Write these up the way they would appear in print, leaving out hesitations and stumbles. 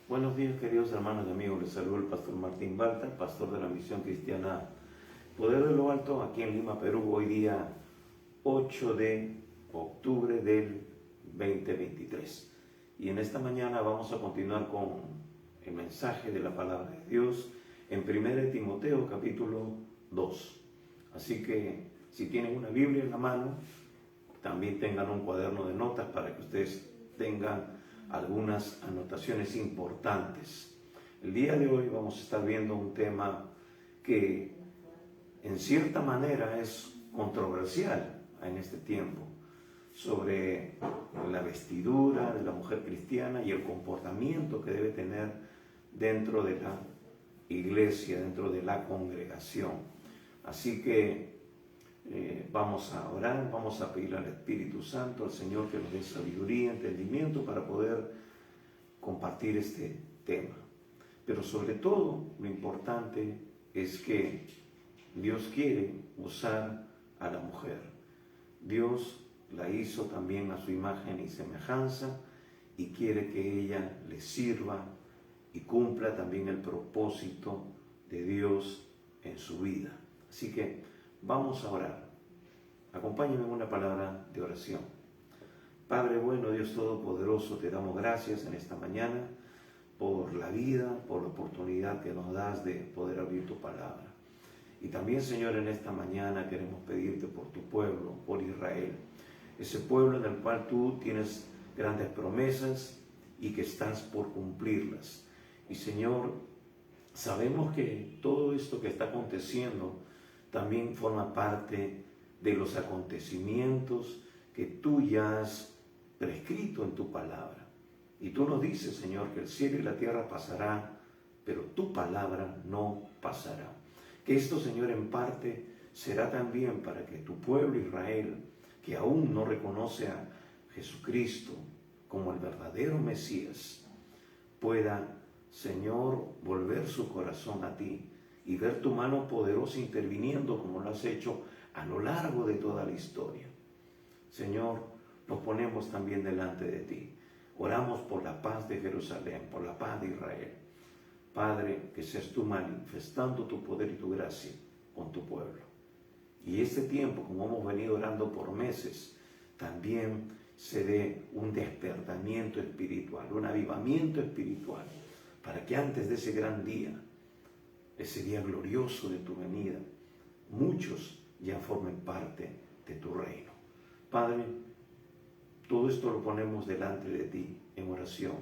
Buenos días, queridos hermanos y amigos. Les saluda el pastor Martín Balta, pastor de la Misión Cristiana Poder de lo Alto, aquí en Lima, Perú, hoy día 8 de octubre del 2023. Y en esta mañana vamos a continuar con el mensaje de la palabra de Dios en 1 Timoteo capítulo 2. Así que si tienen una Biblia en la mano, también tengan un cuaderno de notas para que ustedes tengan algunas anotaciones importantes. El día de hoy vamos a estar viendo un tema que en cierta manera es controversial en este tiempo, sobre la vestidura de la mujer cristiana y el comportamiento que debe tener dentro de la iglesia, dentro de la congregación. Así que vamos a orar, vamos a pedir al Espíritu Santo, al Señor, que nos dé sabiduría, entendimiento para poder compartir este tema. Pero sobre todo, lo importante es que Dios quiere usar a la mujer. Dios la hizo también a su imagen y semejanza y quiere que ella le sirva y cumpla también el propósito de Dios en su vida. Así que vamos a orar. Acompáñenme en una palabra de oración. Padre bueno, Dios Todopoderoso, te damos gracias en esta mañana por la vida, por la oportunidad que nos das de poder abrir tu palabra. Y también, Señor, en esta mañana queremos pedirte por tu pueblo, por Israel, ese pueblo en el cual tú tienes grandes promesas y que estás por cumplirlas. Y, Señor, sabemos que todo esto que está aconteciendo también forma parte de los acontecimientos que tú ya has prescrito en tu palabra. Y tú nos dices, Señor, que el cielo y la tierra pasarán, pero tu palabra no pasará. Que esto, Señor, en parte será también para que tu pueblo Israel, que aún no reconoce a Jesucristo como el verdadero Mesías, pueda, Señor, volver su corazón a ti y ver tu mano poderosa interviniendo como lo has hecho a lo largo de toda la historia. Señor, nos ponemos también delante de ti. Oramos por la paz de Jerusalén, por la paz de Israel. Padre, que seas tú manifestando tu poder y tu gracia con tu pueblo. Y este tiempo, como hemos venido orando por meses, también se dé un despertamiento espiritual, un avivamiento espiritual, para que antes de ese gran día, ese día glorioso de tu venida, muchos ya formen parte de tu reino. Padre, todo esto lo ponemos delante de ti en oración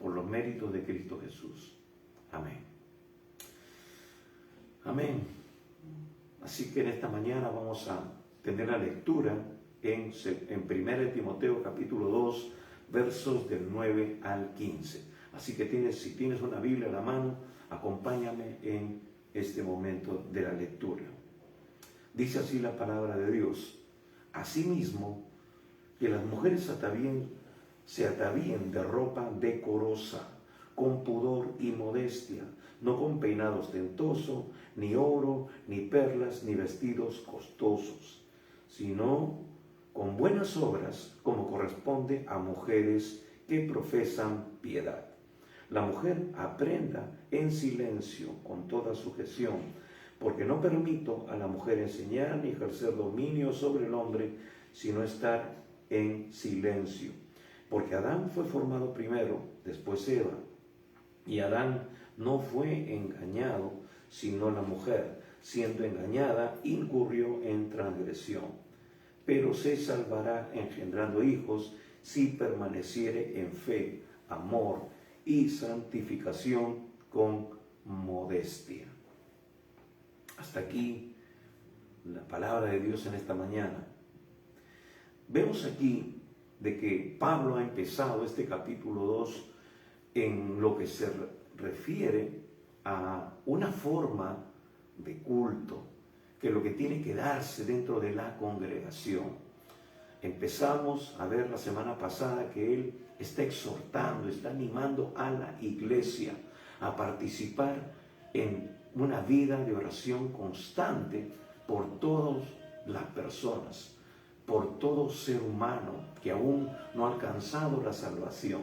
por los méritos de Cristo Jesús. Amén. Amén. Así que en esta mañana vamos a tener la lectura en 1 Timoteo capítulo 2, versos del 9 al 15. Así que si tienes una Biblia en la mano, acompáñame en este momento de la lectura. Dice así la palabra de Dios: asimismo, que las mujeres se atavíen de ropa decorosa, con pudor y modestia, no con peinado ostentoso, ni oro, ni perlas, ni vestidos costosos, sino con buenas obras, como corresponde a mujeres que profesan piedad. La mujer aprenda en silencio, con toda sujeción, porque no permito a la mujer enseñar ni ejercer dominio sobre el hombre, sino estar en silencio. Porque Adán fue formado primero, después Eva, y Adán no fue engañado, sino la mujer, siendo engañada, incurrió en transgresión. Pero se salvará engendrando hijos si permaneciere en fe, amor y santificación con modestia. Hasta aquí la palabra de Dios en esta mañana. Vemos aquí de que Pablo ha empezado este capítulo 2 en lo que se refiere a una forma de culto, que lo que tiene que darse dentro de la congregación. Empezamos a ver la semana pasada que él está exhortando, está animando a la iglesia a participar en una vida de oración constante por todas las personas, por todo ser humano que aún no ha alcanzado la salvación.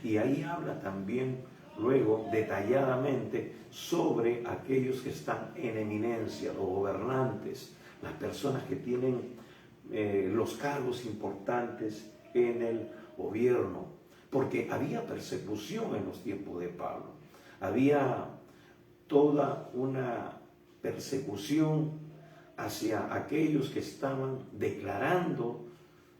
Y ahí habla también luego detalladamente sobre aquellos que están en eminencia, los gobernantes, las personas que tienen los cargos importantes en el gobierno, porque había persecución en los tiempos de Pablo, había toda una persecución hacia aquellos que estaban declarando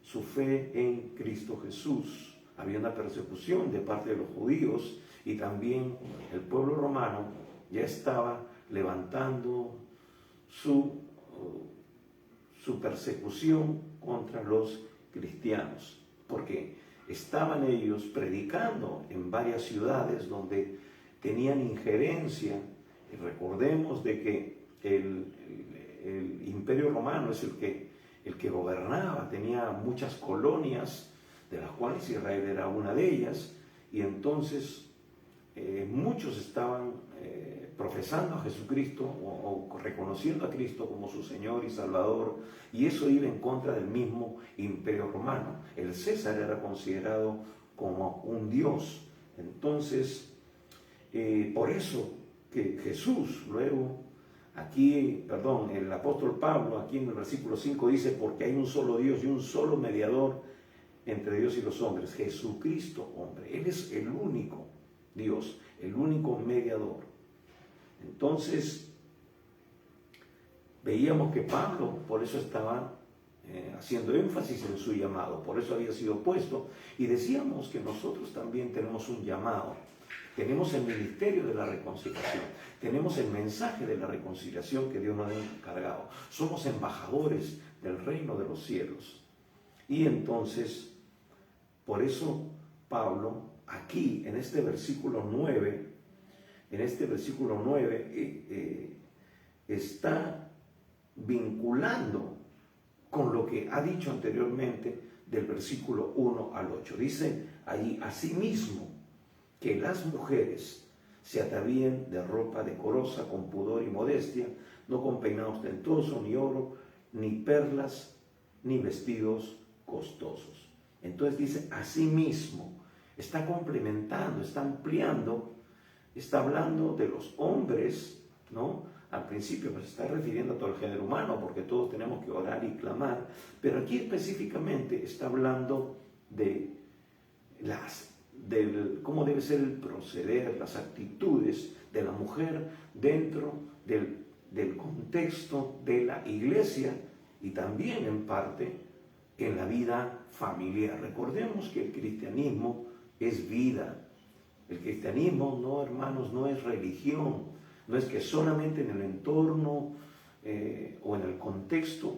su fe en Cristo Jesús. Había una persecución de parte de los judíos y también el pueblo romano ya estaba levantando su persecución contra los cristianos, porque estaban ellos predicando en varias ciudades donde tenían injerencia. Y recordemos de que el Imperio Romano es el que gobernaba, tenía muchas colonias, de las cuales Israel era una de ellas, y entonces muchos estaban profesando a Jesucristo o reconociendo a Cristo como su Señor y Salvador, y eso iba en contra del mismo Imperio Romano. El César era considerado como un dios. Entonces, por eso que Jesús luego, el apóstol Pablo aquí en el versículo 5 dice, porque hay un solo Dios y un solo mediador entre Dios y los hombres, Jesucristo hombre. Él es el único Dios, el único mediador. Entonces, veíamos que Pablo por eso estaba haciendo énfasis en su llamado, por eso había sido puesto, y decíamos que nosotros también tenemos un llamado. Tenemos el ministerio de la reconciliación, tenemos el mensaje de la reconciliación que Dios nos ha encargado. Somos embajadores del reino de los cielos. Y entonces, por eso Pablo, aquí en este versículo 9, está vinculando con lo que ha dicho anteriormente del versículo 1 al 8. Dice allí, asimismo, que las mujeres se atavíen de ropa decorosa, con pudor y modestia, no con peinado ostentoso, ni oro, ni perlas, ni vestidos costosos. Entonces dice, asimismo, está complementando, está ampliando, está hablando de los hombres, ¿no? Al principio pues está refiriendo a todo el género humano, porque todos tenemos que orar y clamar, pero aquí específicamente está hablando de cómo debe ser el proceder, las actitudes de la mujer dentro del contexto de la iglesia y también en parte en la vida familiar. Recordemos que el cristianismo es vida. El cristianismo, no, hermanos, no es religión, no es que solamente en el entorno o en el contexto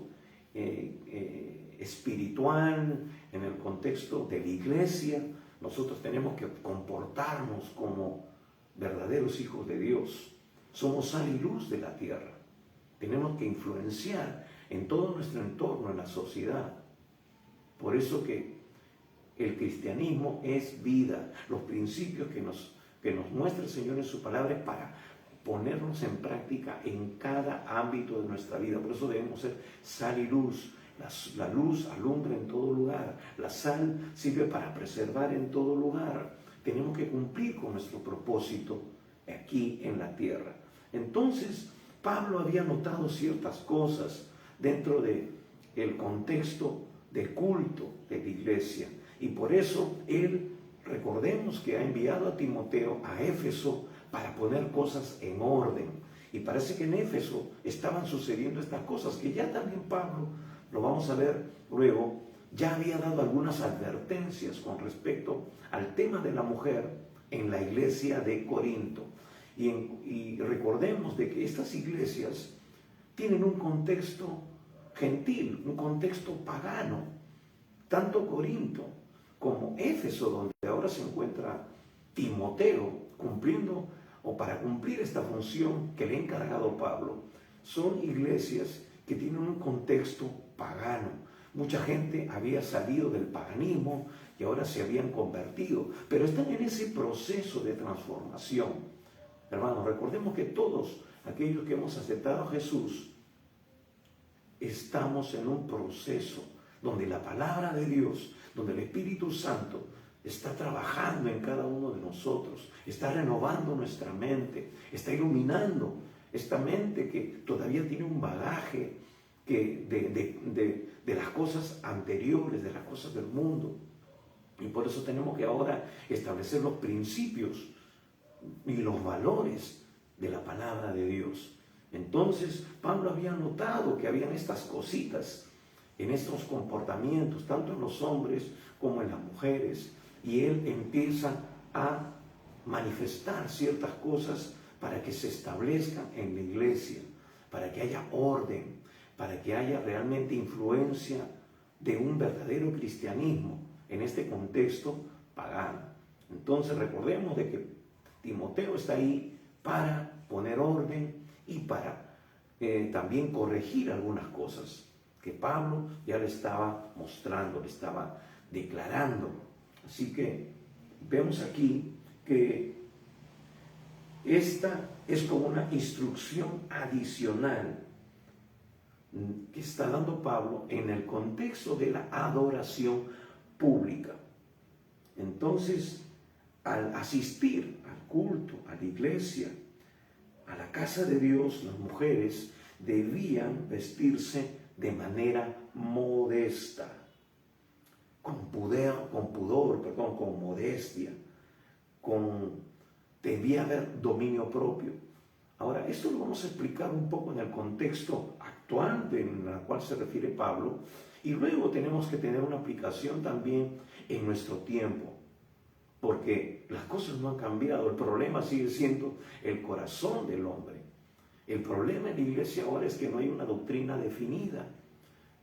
espiritual, en el contexto de la iglesia, nosotros tenemos que comportarnos como verdaderos hijos de Dios. Somos sal y luz de la tierra. Tenemos que influenciar en todo nuestro entorno, en la sociedad. Por eso que el cristianismo es vida. Los principios que nos muestra el Señor en su palabra es para ponerlos en práctica en cada ámbito de nuestra vida. Por eso debemos ser sal y luz. La luz alumbra en todo lugar. La sal sirve para preservar en todo lugar. Tenemos que cumplir con nuestro propósito aquí en la tierra. Entonces, Pablo había notado ciertas cosas dentro del contexto de culto de la iglesia. Y por eso él, recordemos que ha enviado a Timoteo a Éfeso para poner cosas en orden. Y parece que en Éfeso estaban sucediendo estas cosas, que ya también Pablo, lo vamos a ver luego, ya había dado algunas advertencias con respecto al tema de la mujer en la iglesia de Corinto. Y recordemos de que estas iglesias tienen un contexto gentil, un contexto pagano. Tanto Corinto como Éfeso, donde ahora se encuentra Timoteo, cumpliendo o para cumplir esta función que le ha encargado Pablo, son iglesias que tienen un contexto pagano. Mucha gente había salido del paganismo y ahora se habían convertido, pero están en ese proceso de transformación. Hermanos, recordemos que todos aquellos que hemos aceptado a Jesús, estamos en un proceso donde la palabra de Dios, donde el Espíritu Santo está trabajando en cada uno de nosotros. nosotros, está renovando nuestra mente, está iluminando esta mente que todavía tiene un bagaje de las cosas anteriores, de las cosas del mundo. Y por eso tenemos que ahora establecer los principios y los valores de la palabra de Dios. Entonces, Pablo había notado que habían estas cositas en estos comportamientos, tanto en los hombres como en las mujeres, y él empieza a manifestar ciertas cosas para que se establezcan en la iglesia, para que haya orden, para que haya realmente influencia de un verdadero cristianismo en este contexto pagano. Entonces recordemos de que Timoteo está ahí para poner orden y para también corregir algunas cosas que Pablo ya le estaba mostrando, le estaba declarando. Así que vemos aquí que esta es como una instrucción adicional que está dando Pablo en el contexto de la adoración pública. Entonces, al asistir al culto, a la iglesia, a la casa de Dios, las mujeres debían vestirse de manera modesta, con modestia, debía haber dominio propio. Ahora, esto lo vamos a explicar un poco en el contexto actual en el cual se refiere Pablo, y luego tenemos que tener una aplicación también en nuestro tiempo, porque las cosas no han cambiado, el problema sigue siendo el corazón del hombre. El problema en la iglesia ahora es que no hay una doctrina definida,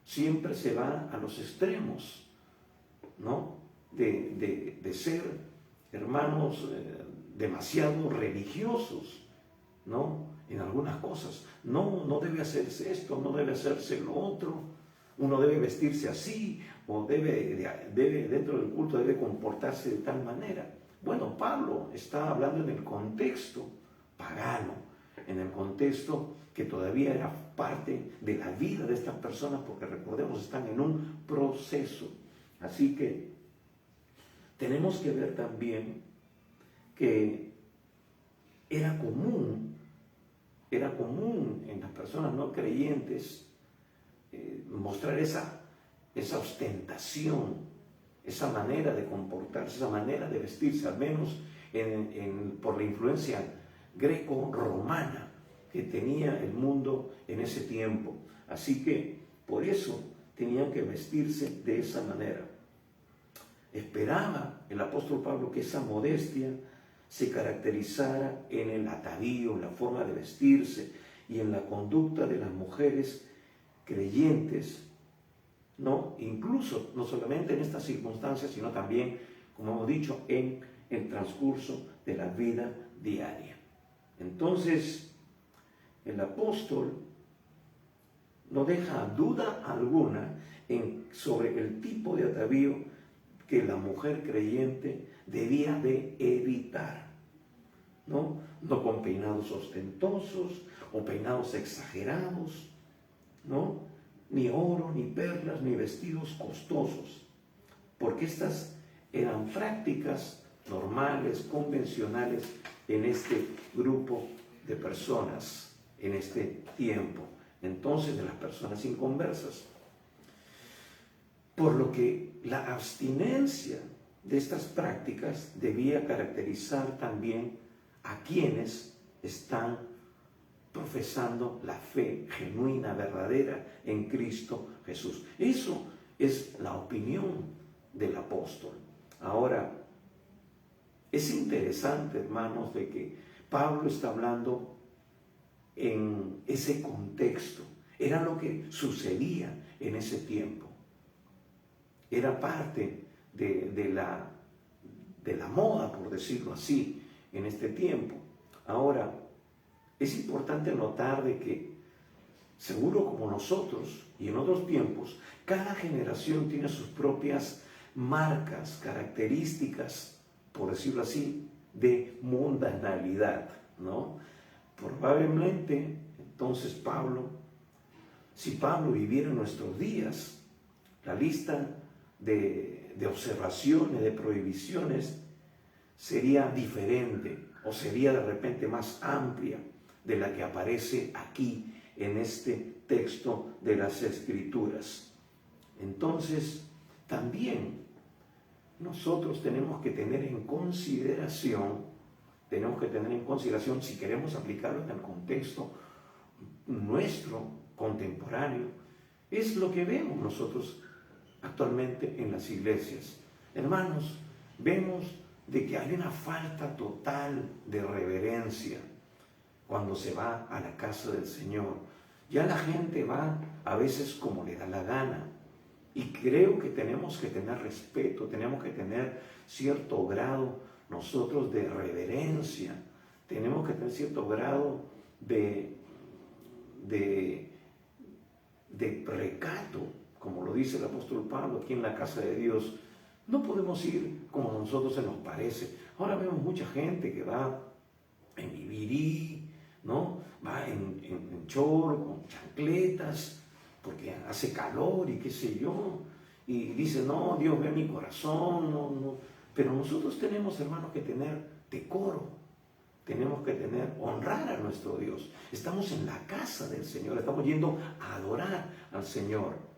siempre se va a los extremos, ¿no? De ser hermanos demasiado religiosos, ¿no? En algunas cosas. No debe hacerse esto, no debe hacerse lo otro. Uno debe vestirse así, o debe dentro del culto debe comportarse de tal manera. Bueno, Pablo está hablando en el contexto pagano, en el contexto que todavía era parte de la vida de estas personas, porque recordemos, están en un proceso. Así que tenemos que ver también que era común en las personas no creyentes mostrar esa ostentación, esa manera de comportarse, esa manera de vestirse, al menos por la influencia greco-romana que tenía el mundo en ese tiempo. Así que por eso tenían que vestirse de esa manera. Esperaba el apóstol Pablo que esa modestia se caracterizara en el atavío, en la forma de vestirse y en la conducta de las mujeres creyentes, ¿no? Incluso, no solamente en estas circunstancias, sino también, como hemos dicho, en el transcurso de la vida diaria. Entonces, el apóstol no deja duda alguna sobre el tipo de atavío que la mujer creyente debía de evitar, ¿no? No con peinados ostentosos o peinados exagerados, ¿no? Ni oro, ni perlas, ni vestidos costosos, porque estas eran prácticas normales, convencionales en este grupo de personas, en este tiempo, entonces de las personas inconversas. Por lo que la abstinencia de estas prácticas debía caracterizar también a quienes están profesando la fe genuina, verdadera en Cristo Jesús. Eso es la opinión del apóstol. Ahora, es interesante, hermanos, de que Pablo está hablando en ese contexto. Era lo que sucedía en ese tiempo. Era parte de la moda, por decirlo así, en este tiempo. Ahora, es importante notar de que, seguro como nosotros y en otros tiempos, cada generación tiene sus propias marcas, características, por decirlo así, de mundanalidad, ¿no? Probablemente, entonces si Pablo viviera en nuestros días, la lista de observaciones, de prohibiciones, sería diferente o sería de repente más amplia de la que aparece aquí en este texto de las Escrituras. Entonces, también nosotros tenemos que tener en consideración, si queremos aplicarlo en el contexto nuestro, contemporáneo, es lo que vemos nosotros actualmente en las iglesias. Hermanos, vemos de que hay una falta total de reverencia cuando se va a la casa del Señor. Ya la gente va a veces como le da la gana. Y creo que tenemos que tener respeto, tenemos que tener cierto grado nosotros de reverencia, tenemos que tener cierto grado de recato, como lo dice el apóstol Pablo aquí en la casa de Dios. No podemos ir como a nosotros se nos parece. Ahora vemos mucha gente que va en vivirí, ¿no? Va en chor, con chancletas, porque hace calor y qué sé yo, y dice, no, Dios ve mi corazón, no. Pero nosotros tenemos, hermanos, que tener decoro, tenemos que honrar a nuestro Dios. Estamos en la casa del Señor, estamos yendo a adorar al Señor.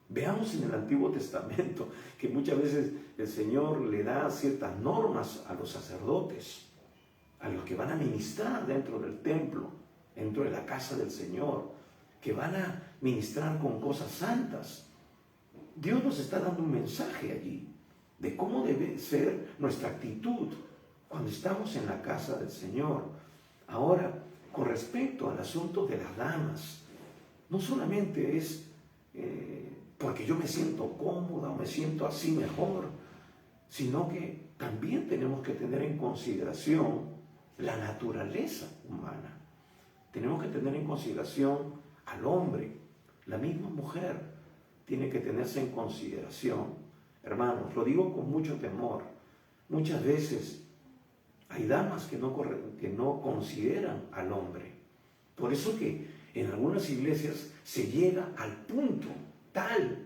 Veamos en el Antiguo Testamento que muchas veces el Señor le da ciertas normas a los sacerdotes, a los que van a ministrar dentro del templo, dentro de la casa del Señor, que van a ministrar con cosas santas. Dios nos está dando un mensaje allí de cómo debe ser nuestra actitud cuando estamos en la casa del Señor. Ahora, con respecto al asunto de las damas, no solamente es porque yo me siento cómoda o me siento así mejor, sino que también tenemos que tener en consideración la naturaleza humana. Tenemos que tener en consideración al hombre. La misma mujer tiene que tenerse en consideración. Hermanos, lo digo con mucho temor. Muchas veces hay damas que no consideran al hombre. Por eso que en algunas iglesias se llega al punto tal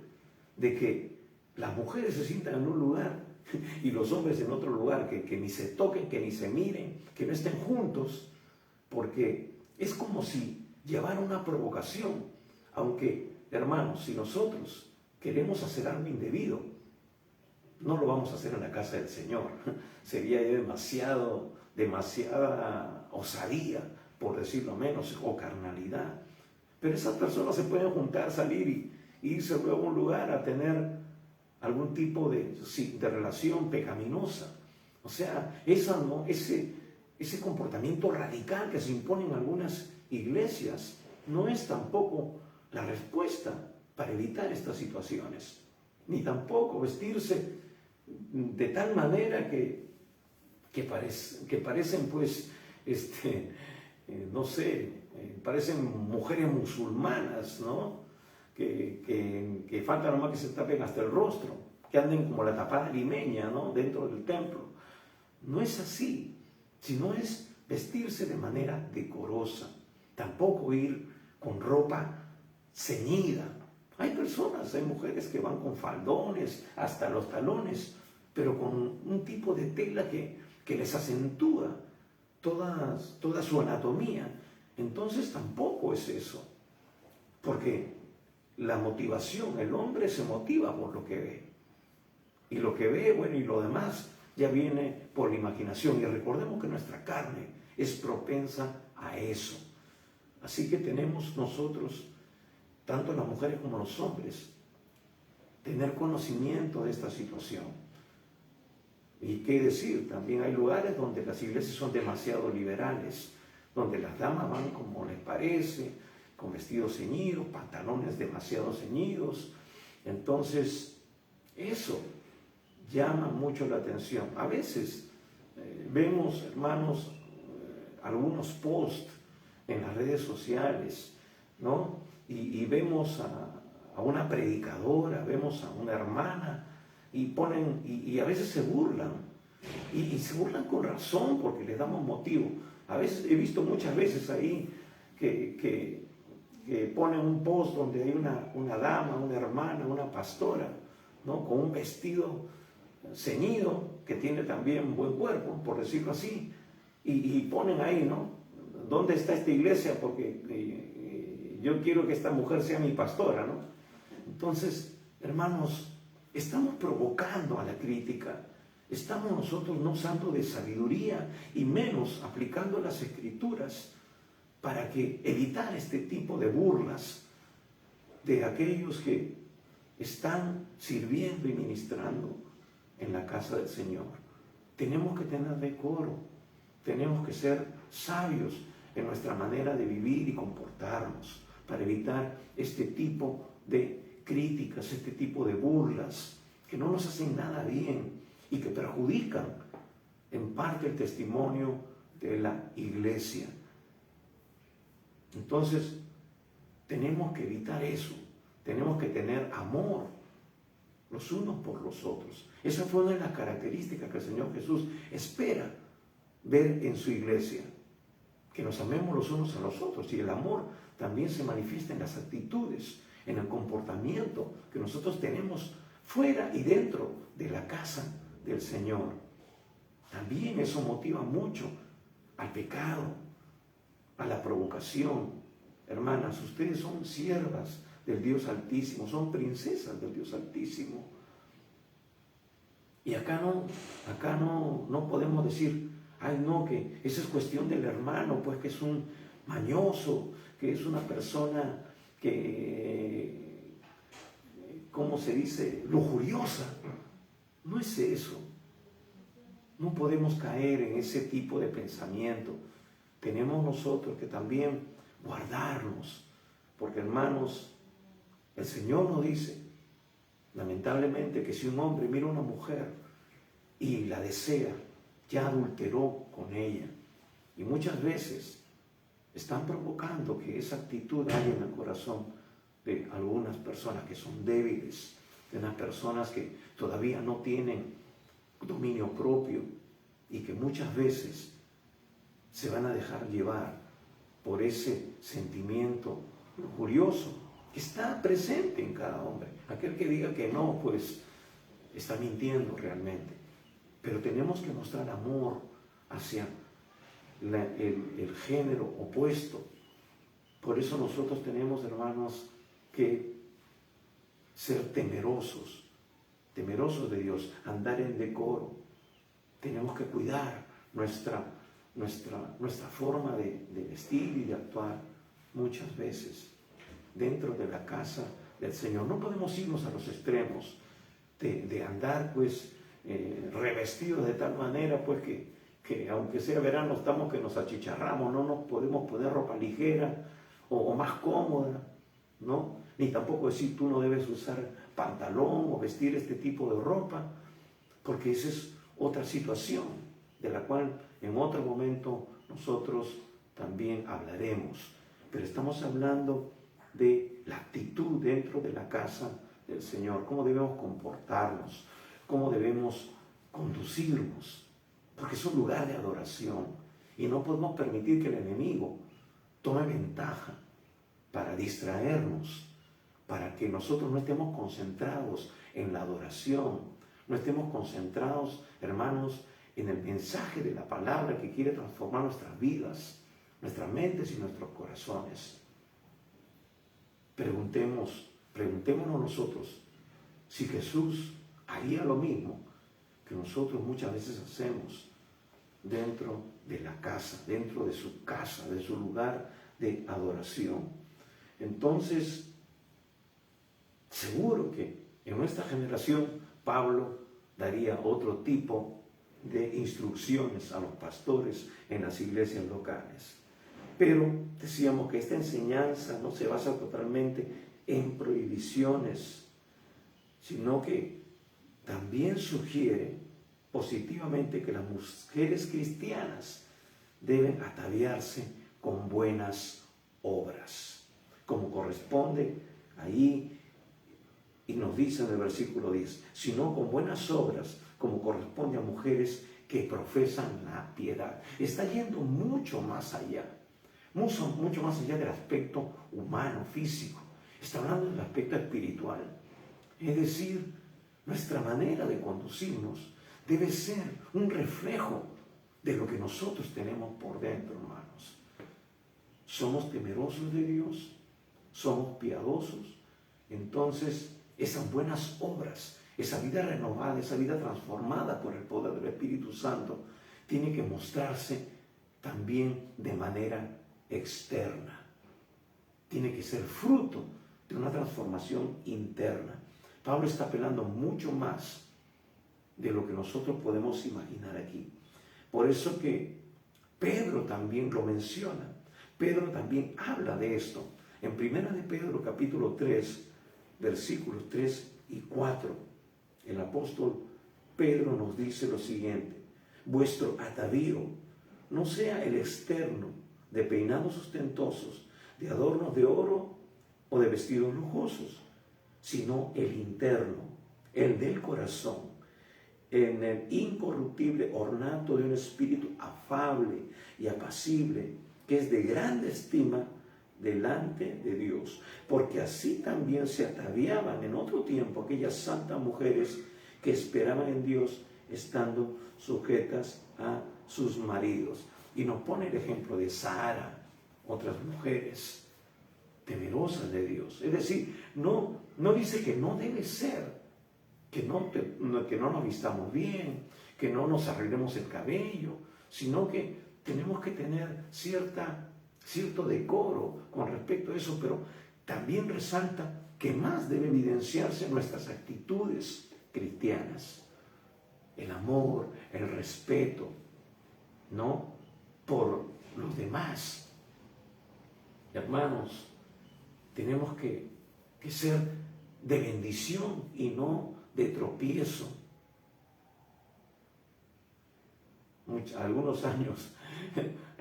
de que las mujeres se sientan en un lugar y los hombres en otro lugar, que ni se toquen, que ni se miren, que no estén juntos, porque es como si llevara una provocación. Aunque, hermanos, si nosotros queremos hacer algo indebido, no lo vamos a hacer en la casa del Señor. Sería demasiada osadía, por decirlo menos, o carnalidad. Pero esas personas se pueden juntar, salir y irse luego a un lugar a tener algún tipo de relación pecaminosa. O sea, ese comportamiento radical que se impone en algunas iglesias no es tampoco la respuesta para evitar estas situaciones. Ni tampoco vestirse de tal manera que parecen pues, no sé, parecen mujeres musulmanas, ¿no? Que falta nomás que se tapen hasta el rostro, que anden como la tapada limeña, ¿no? Dentro del templo. No es así, sino es vestirse de manera decorosa. Tampoco ir con ropa ceñida. Hay mujeres que van con faldones hasta los talones, pero con un tipo de tela que les acentúa toda su anatomía. Entonces tampoco es eso, porque la motivación, el hombre se motiva por lo que ve. Y lo que ve, bueno, y lo demás ya viene por la imaginación. Y recordemos que nuestra carne es propensa a eso. Así que tenemos nosotros, tanto las mujeres como los hombres, tener conocimiento de esta situación. Y qué decir, también hay lugares donde las iglesias son demasiado liberales, donde las damas van como les parece, con vestidos ceñidos, pantalones demasiado ceñidos. Entonces, eso llama mucho la atención. A veces vemos, hermanos, algunos posts en las redes sociales, ¿no? Y vemos a una predicadora, vemos a una hermana, y a veces se burlan, y se burlan con razón porque les damos motivo. A veces he visto muchas veces ahí que ponen un post donde hay una dama, una hermana, una pastora, ¿no? Con un vestido ceñido, que tiene también buen cuerpo, por decirlo así, y ponen ahí, ¿no? ¿Dónde está esta iglesia? Porque yo quiero que esta mujer sea mi pastora, ¿no? Entonces, hermanos, estamos provocando a la crítica, estamos nosotros no usando de sabiduría y menos aplicando las escrituras para que evitar este tipo de burlas de aquellos que están sirviendo y ministrando en la casa del Señor. Tenemos que tener decoro, tenemos que ser sabios en nuestra manera de vivir y comportarnos para evitar este tipo de críticas, este tipo de burlas que no nos hacen nada bien y que perjudican en parte el testimonio de la iglesia. Entonces, tenemos que evitar eso, tenemos que tener amor los unos por los otros. Esa fue una de las características que el Señor Jesús espera ver en su iglesia, que nos amemos los unos a los otros, y el amor también se manifiesta en las actitudes, en el comportamiento que nosotros tenemos fuera y dentro de la casa del Señor. También eso motiva mucho al pecado, a la provocación. Hermanas, ustedes son siervas del Dios Altísimo, son princesas del Dios Altísimo. Y acá no podemos decir, ay no, que esa es cuestión del hermano, pues que es un mañoso, que es una persona que, ¿cómo se dice?, lujuriosa. No es eso. No podemos caer en ese tipo de pensamiento. Tenemos nosotros que también guardarnos, porque hermanos, el Señor nos dice, lamentablemente, que si un hombre mira a una mujer y la desea, ya adulteró con ella. Y muchas veces están provocando que esa actitud haya en el corazón de algunas personas que son débiles, de unas personas que todavía no tienen dominio propio y que muchas veces se van a dejar llevar por ese sentimiento lujurioso que está presente en cada hombre. Aquel que diga que no, pues está mintiendo realmente. Pero tenemos que mostrar amor hacia el género opuesto. Por eso nosotros tenemos, hermanos, que ser temerosos de Dios, andar en decoro. Tenemos que cuidar nuestra forma de vestir y de actuar muchas veces dentro de la casa del Señor. No podemos irnos a los extremos de andar pues revestidos de tal manera pues que aunque sea verano estamos que nos achicharramos, no nos podemos poner ropa ligera o más cómoda, ¿no? Ni tampoco decir tú no debes usar pantalón o vestir este tipo de ropa, porque esa es otra situación de la cual en otro momento nosotros también hablaremos. Pero estamos hablando de la actitud dentro de la casa del Señor, cómo debemos comportarnos, cómo debemos conducirnos, porque es un lugar de adoración y no podemos permitir que el enemigo tome ventaja para distraernos, para que nosotros no estemos concentrados en la adoración, no estemos concentrados, hermanos, en el mensaje de la palabra que quiere transformar nuestras vidas, nuestras mentes y nuestros corazones. Preguntémonos nosotros si Jesús haría lo mismo que nosotros muchas veces hacemos dentro de la casa, dentro de su casa, de su lugar de adoración. Entonces, seguro que en nuestra generación Pablo daría otro tipo de instrucciones a los pastores en las iglesias locales. Pero decíamos que esta enseñanza no se basa totalmente en prohibiciones, sino que también sugiere positivamente que las mujeres cristianas deben ataviarse con buenas obras, como corresponde ahí, y nos dice en el versículo 10, sino con buenas obras, como corresponde a mujeres que profesan la piedad. Está yendo mucho más allá, mucho más allá del aspecto humano, físico. Está hablando del aspecto espiritual. Es decir, Nuestra manera de conducirnos debe ser un reflejo de lo que nosotros tenemos por dentro, hermanos. Somos temerosos de Dios, somos piadosos. Entonces, esas buenas obras, esa vida renovada, esa vida transformada por el poder del Espíritu Santo, tiene que mostrarse también de manera externa. Tiene que ser fruto de una transformación interna. Pablo está apelando mucho más de lo que nosotros podemos imaginar aquí. Por eso que Pedro también lo menciona. Pedro también habla de esto. En 1 de Pedro capítulo 3, versículos 3 y 4, el apóstol Pedro nos dice lo siguiente: vuestro atavío no sea el externo, de peinados ostentosos, de adornos de oro o de vestidos lujosos, sino el interno, el del corazón, en el incorruptible ornato de un espíritu afable y apacible, que es de grande estima delante de Dios. Porque así también se ataviaban en otro tiempo aquellas santas mujeres que esperaban en Dios, estando sujetas a sus maridos. Y nos pone el ejemplo de Sara, otras mujeres temerosas de Dios. Es decir, no dice que no debe ser, que no nos vistamos bien, que no nos arreglemos el cabello, sino que tenemos que tener cierto decoro con respecto a eso, pero también resalta que más debe evidenciarse nuestras actitudes cristianas. El amor, el respeto, ¿no?, por los demás. Hermanos, tenemos que ser de bendición y no de tropiezo. Algunos años,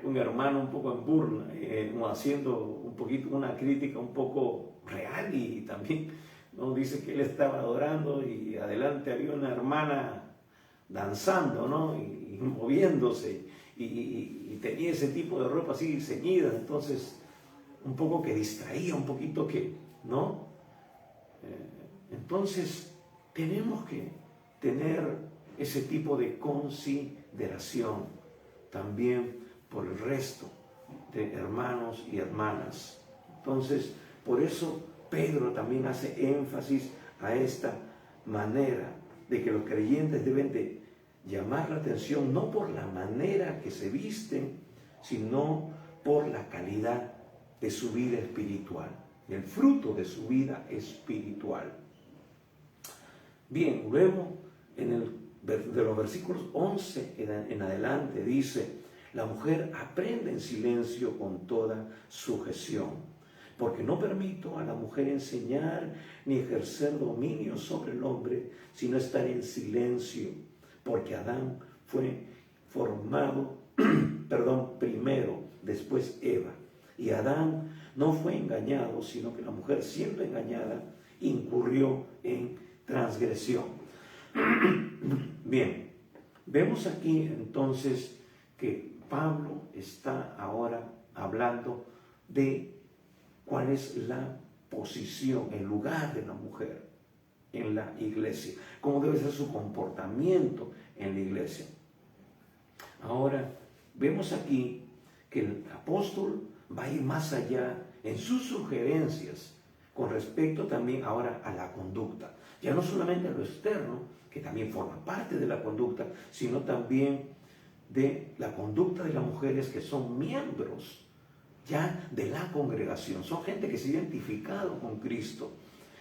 un hermano un poco en burla, haciendo un poquito una crítica un poco real, y también nos dice que él estaba adorando y adelante había una hermana danzando, ¿no?, y moviéndose, y tenía ese tipo de ropa así ceñida, entonces un poco que distraía, un poquito que, ¿no? Entonces tenemos que tener ese tipo de consideración también por el resto de hermanos y hermanas. Entonces, por eso Pedro también hace énfasis a esta manera de que los creyentes deben de llamar la atención no por la manera que se visten, sino por la calidad de su vida espiritual, el fruto de su vida espiritual. Bien, luego de los versículos 11 en adelante dice: la mujer aprende en silencio con toda sujeción, porque no permito a la mujer enseñar ni ejercer dominio sobre el hombre, sino estar en silencio, porque Adán fue formado, primero, después Eva. Y Adán no fue engañado, sino que la mujer, siendo engañada, incurrió en transgresión. Bien, vemos aquí entonces que Pablo está ahora hablando de cuál es la posición, el lugar de la mujer en la iglesia, cómo debe ser su comportamiento en la iglesia. Ahora, vemos aquí que el apóstol va a ir más allá en sus sugerencias con respecto también ahora a la conducta. Ya no solamente a lo externo, que también forma parte de la conducta, sino también de la conducta de las mujeres que son miembros ya de la congregación. Son gente que se ha identificado con Cristo,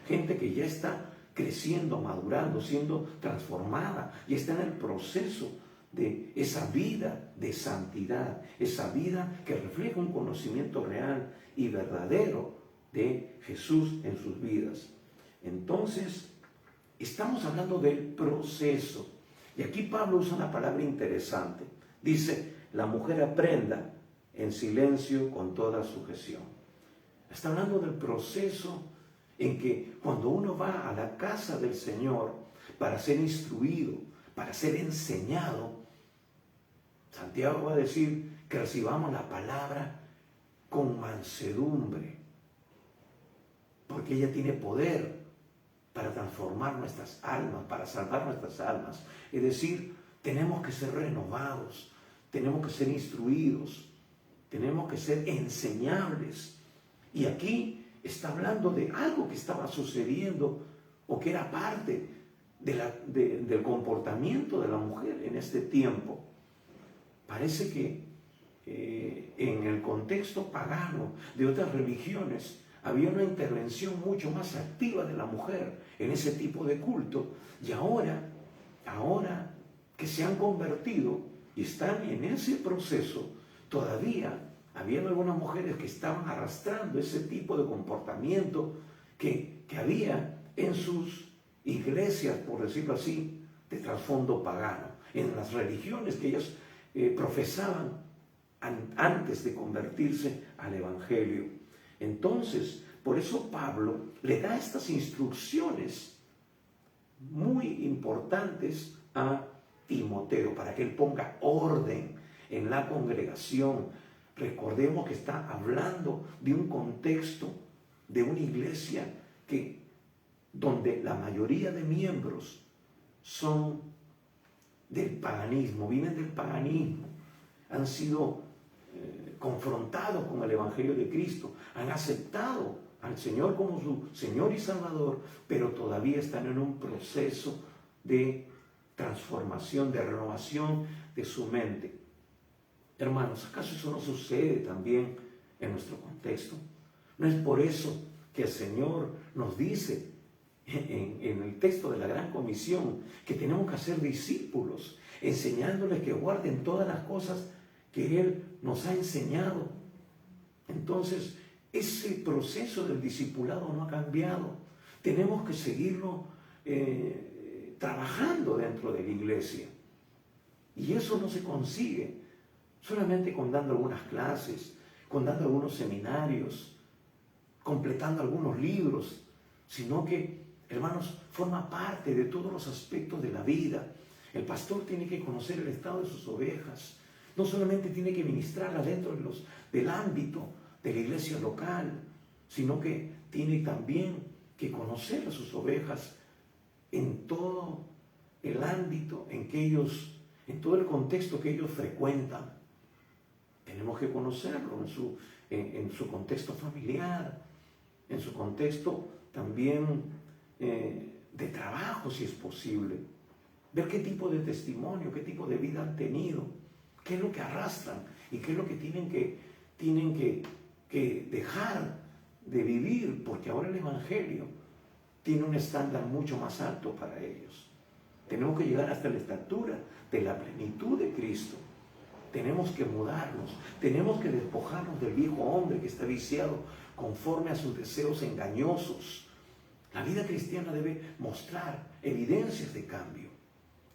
gente que ya está creciendo, madurando, siendo transformada, y está en el proceso de esa vida de santidad, esa vida que refleja un conocimiento real y verdadero de Jesús en sus vidas. Entonces, estamos hablando del proceso. Y aquí Pablo usa una palabra interesante. Dice: la mujer aprenda en silencio con toda sujeción. Está hablando del proceso en que cuando uno va a la casa del Señor para ser instruido, para ser enseñado, Santiago va a decir que recibamos la palabra con mansedumbre, porque ella tiene poder para transformar nuestras almas, para salvar nuestras almas. Es decir, tenemos que ser renovados, tenemos que ser instruidos, tenemos que ser enseñables. Y aquí está hablando de algo que estaba sucediendo o que era parte del comportamiento de la mujer en este tiempo. Parece que en el contexto pagano de otras religiones había una intervención mucho más activa de la mujer en ese tipo de culto, y ahora que se han convertido y están en ese proceso, todavía había algunas mujeres que estaban arrastrando ese tipo de comportamiento que había en sus iglesias, por decirlo así, de trasfondo pagano, en las religiones que ellas profesaban antes de convertirse al Evangelio. Entonces, por eso Pablo le da estas instrucciones muy importantes a Timoteo para que él ponga orden en la congregación. Recordemos que está hablando de un contexto de una iglesia donde la mayoría de miembros son del paganismo, vienen del paganismo, han sido confrontados con el Evangelio de Cristo, han aceptado al Señor como su Señor y Salvador, pero todavía están en un proceso de transformación, de renovación de su mente. Hermanos, ¿acaso eso no sucede también en nuestro contexto? No es por eso que el Señor nos dice en el texto de la Gran Comisión que tenemos que hacer discípulos, enseñándoles que guarden todas las cosas que Él nos ha enseñado. Entonces, ese proceso del discipulado no ha cambiado. Tenemos que seguirlo trabajando dentro de la iglesia. Y eso no se consigue solamente con dando algunas clases, con dando algunos seminarios, completando algunos libros, sino que, hermanos, forma parte de todos los aspectos de la vida. El pastor tiene que conocer el estado de sus ovejas. No solamente tiene que ministrarlas dentro del ámbito de la iglesia local, sino que tiene también que conocer a sus ovejas en todo el ámbito en todo el contexto que ellos frecuentan. Tenemos que conocerlo en su contexto familiar, en su contexto también de trabajo, si es posible. Ver qué tipo de testimonio, qué tipo de vida han tenido, qué es lo que arrastran y qué es lo que tienen que dejar de vivir, porque ahora el Evangelio tiene un estándar mucho más alto para ellos. Tenemos que llegar hasta la estatura de la plenitud de Cristo. Tenemos que mudarnos, tenemos que despojarnos del viejo hombre que está viciado conforme a sus deseos engañosos. La vida cristiana debe mostrar evidencias de cambio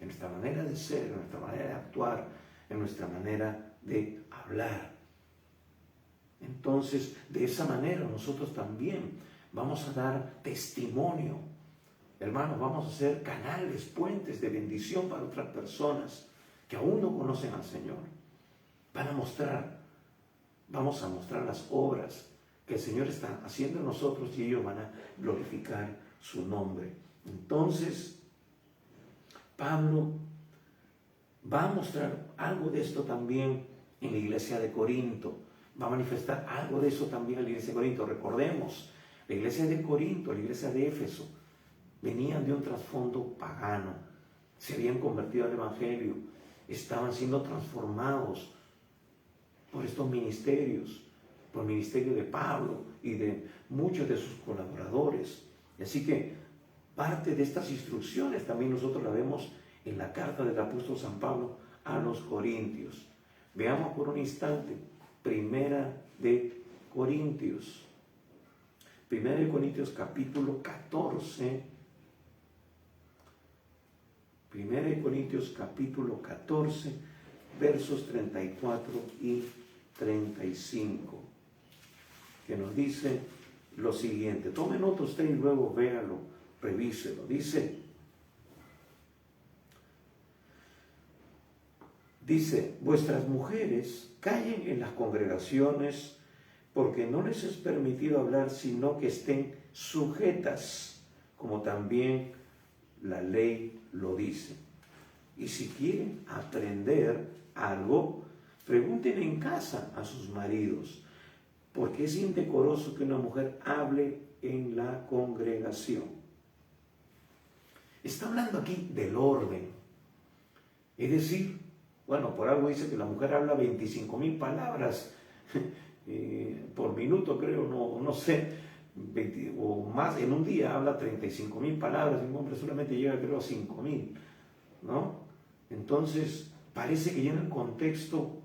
en nuestra manera de ser, en nuestra manera de actuar, en nuestra manera de hablar. Entonces, de esa manera nosotros también vamos a dar testimonio. Hermanos, vamos a ser canales, puentes de bendición para otras personas que aún no conocen al Señor. Vamos a mostrar las obras que el Señor está haciendo en nosotros y ellos van a glorificar su nombre. Entonces, Pablo va a mostrar algo de esto también en la iglesia de Corinto. Va a manifestar algo de eso también en la iglesia de Corinto. Recordemos, la iglesia de Corinto, la iglesia de Éfeso, venían de un trasfondo pagano. Se habían convertido al Evangelio. Estaban siendo transformados por estos ministerios, por el ministerio de Pablo y de muchos de sus colaboradores. Así que parte de estas instrucciones también nosotros la vemos en la carta del apóstol San Pablo a los Corintios. Veamos por un instante, Primera de Corintios capítulo 14. Primera de Corintios capítulo 14, versos 34 y 35, que nos dice lo siguiente. Tome nota usted y luego véalo, revíselo. Dice, vuestras mujeres callen en las congregaciones, porque no les es permitido hablar, sino que estén sujetas, como también la ley lo dice. Y si quieren aprender algo, pregunten en casa a sus maridos, porque es indecoroso que una mujer hable en la congregación. Está hablando aquí del orden. Es decir, bueno, por algo dice que la mujer habla 25,000 palabras por minuto, creo, no sé, 20, o más, en un día habla 35,000 palabras, y un hombre solamente llega, creo, a 5,000, ¿no? Entonces, parece que ya en el contexto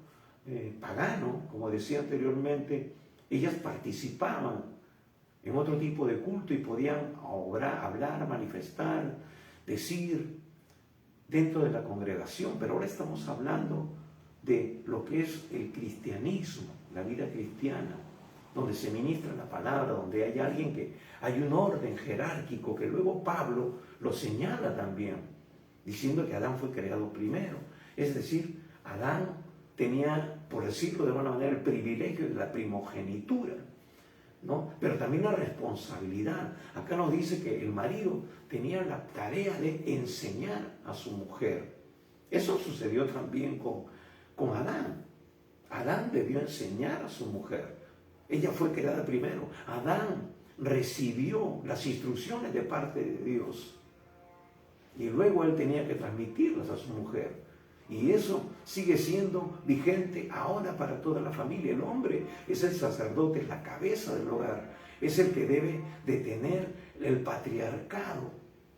pagano, como decía anteriormente, ellas participaban en otro tipo de culto y podían obrar, hablar, manifestar, decir dentro de la congregación, pero ahora estamos hablando de lo que es el cristianismo, la vida cristiana, donde se ministra la palabra, donde hay alguien hay un orden jerárquico que luego Pablo lo señala también, diciendo que Adán fue creado primero. Es decir, Adán tenía, por decirlo de alguna manera, el privilegio de la primogenitura, ¿no? Pero también la responsabilidad. Acá nos dice que el marido tenía la tarea de enseñar a su mujer. Eso sucedió también con Adán. Adán debió enseñar a su mujer. Ella fue creada primero. Adán recibió las instrucciones de parte de Dios y luego él tenía que transmitirlas a su mujer. Y eso sigue siendo vigente ahora para toda la familia. El hombre es el sacerdote, es la cabeza del hogar, es el que debe de tener el patriarcado,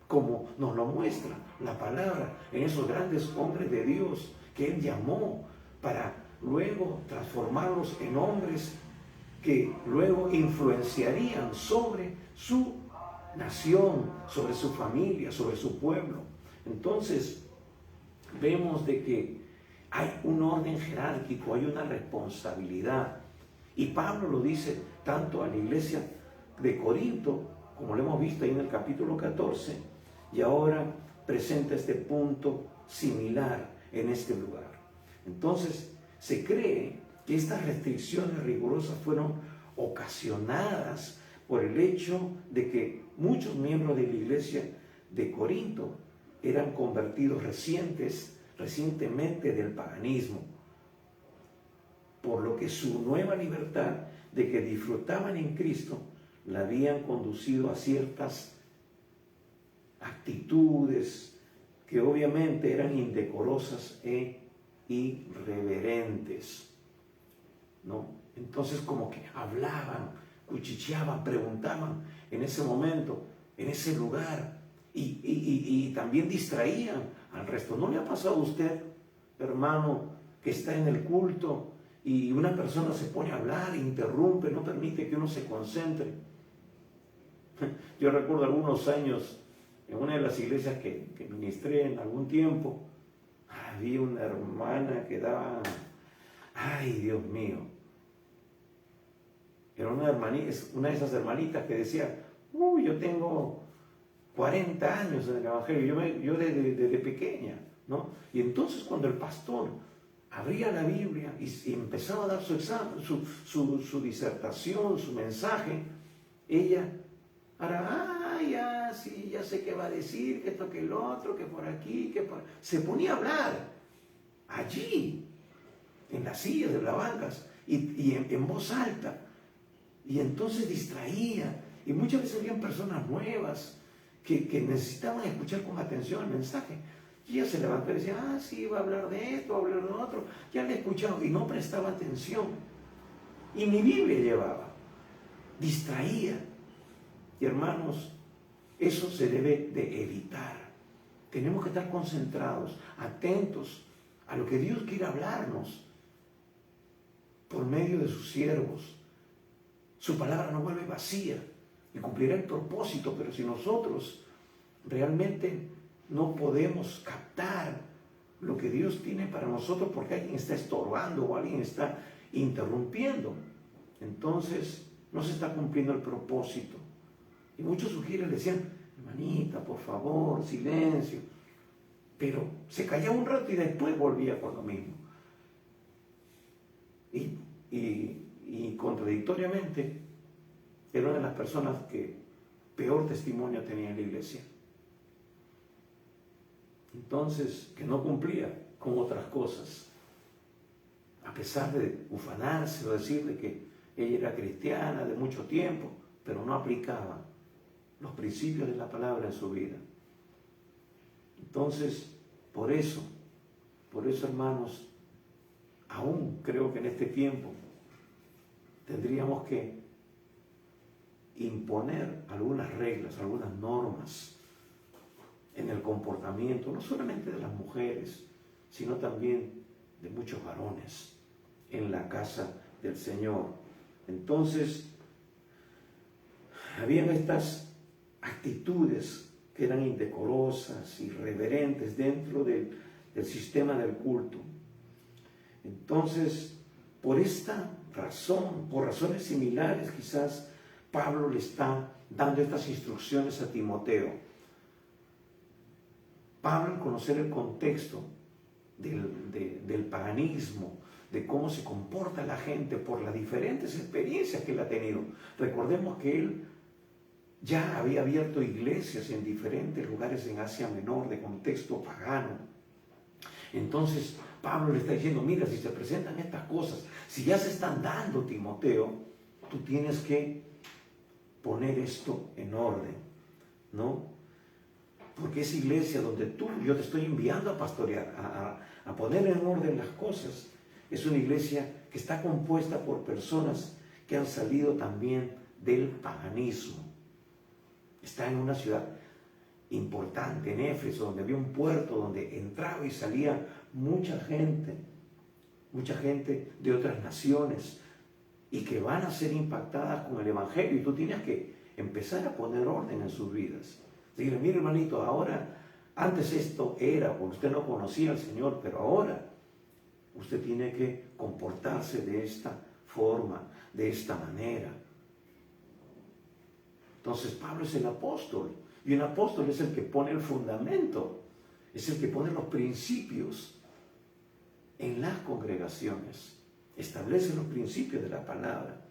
como nos lo muestra la palabra en esos grandes hombres de Dios que él llamó para luego transformarlos en hombres que luego influenciarían sobre su nación, sobre su familia, sobre su pueblo. Entonces, vemos de que hay un orden jerárquico, hay una responsabilidad. Y Pablo lo dice tanto a la iglesia de Corinto, como lo hemos visto ahí en el capítulo 14, y ahora presenta este punto similar en este lugar. Entonces, se cree que estas restricciones rigurosas fueron ocasionadas por el hecho de que muchos miembros de la iglesia de Corinto eran convertidos recientemente del paganismo, por lo que su nueva libertad de que disfrutaban en Cristo la habían conducido a ciertas actitudes que obviamente eran indecorosas e irreverentes, ¿no? Entonces como que hablaban, cuchicheaban, preguntaban en ese momento, en ese lugar, y también distraían al resto. ¿No le ha pasado a usted, hermano, que está en el culto y una persona se pone a hablar, interrumpe, no permite que uno se concentre? Yo recuerdo algunos años en una de las iglesias que ministré en algún tiempo, había una hermana que daba, ay Dios mío, era una de esas hermanitas que decía, yo tengo 40 años en el Evangelio, yo desde pequeña, ¿no? Y entonces cuando el pastor abría la Biblia y empezaba a dar su examen, su disertación, su mensaje, ella, ahora, sí, ya sé qué va a decir, que esto, que el otro, que por aquí, que por... Se ponía a hablar allí, en las sillas de las bancas, y en voz alta, y entonces distraía, y muchas veces habían personas nuevas que necesitaban escuchar con atención el mensaje. Y ella se levantó y decía, sí, va a hablar de esto, va a hablar de otro, ya le he escuchado, y no prestaba atención. Y mi Biblia llevaba, distraía. Y hermanos, eso se debe de evitar. Tenemos que estar concentrados, atentos a lo que Dios quiere hablarnos por medio de sus siervos. Su palabra no vuelve vacía y cumplirá el propósito, pero si nosotros realmente no podemos captar lo que Dios tiene para nosotros porque alguien está estorbando o alguien está interrumpiendo, entonces no se está cumpliendo el propósito. Y muchos sugieres decían, hermanita, por favor, silencio. Pero se callaba un rato y después volvía con lo mismo. Y contradictoriamente, era una de las personas que peor testimonio tenía en la iglesia. Entonces, que no cumplía con otras cosas. A pesar de ufanarse o decirle que ella era cristiana de mucho tiempo, pero no aplicaba los principios de la palabra en su vida. Entonces, por eso, hermanos, aún creo que en este tiempo tendríamos que imponer algunas reglas, algunas normas en el comportamiento, no solamente de las mujeres, sino también de muchos varones en la casa del Señor. Entonces, habían estas actitudes que eran indecorosas, irreverentes dentro del sistema del culto. Entonces, por esta razón, por razones similares, quizás Pablo le está dando estas instrucciones a Timoteo. Pablo, al conocer el contexto del paganismo, de cómo se comporta la gente por las diferentes experiencias que él ha tenido. Recordemos que él ya había abierto iglesias en diferentes lugares en Asia Menor de contexto pagano. Entonces Pablo le está diciendo, mira, si se presentan estas cosas, si ya se están dando, Timoteo, tú tienes que poner esto en orden, ¿no? Porque esa iglesia donde yo te estoy enviando a pastorear, a poner en orden las cosas, es una iglesia que está compuesta por personas que han salido también del paganismo. Está en una ciudad importante, en Éfeso, donde había un puerto donde entraba y salía mucha gente de otras naciones y que van a ser impactadas con el Evangelio, y tú tienes que empezar a poner orden en sus vidas. Decirle, mire hermanito, ahora, antes esto era, porque usted no conocía al Señor, pero ahora usted tiene que comportarse de esta forma, de esta manera. Entonces Pablo es el apóstol, y un apóstol es el que pone el fundamento, es el que pone los principios en las congregaciones, establece los principios de la palabra,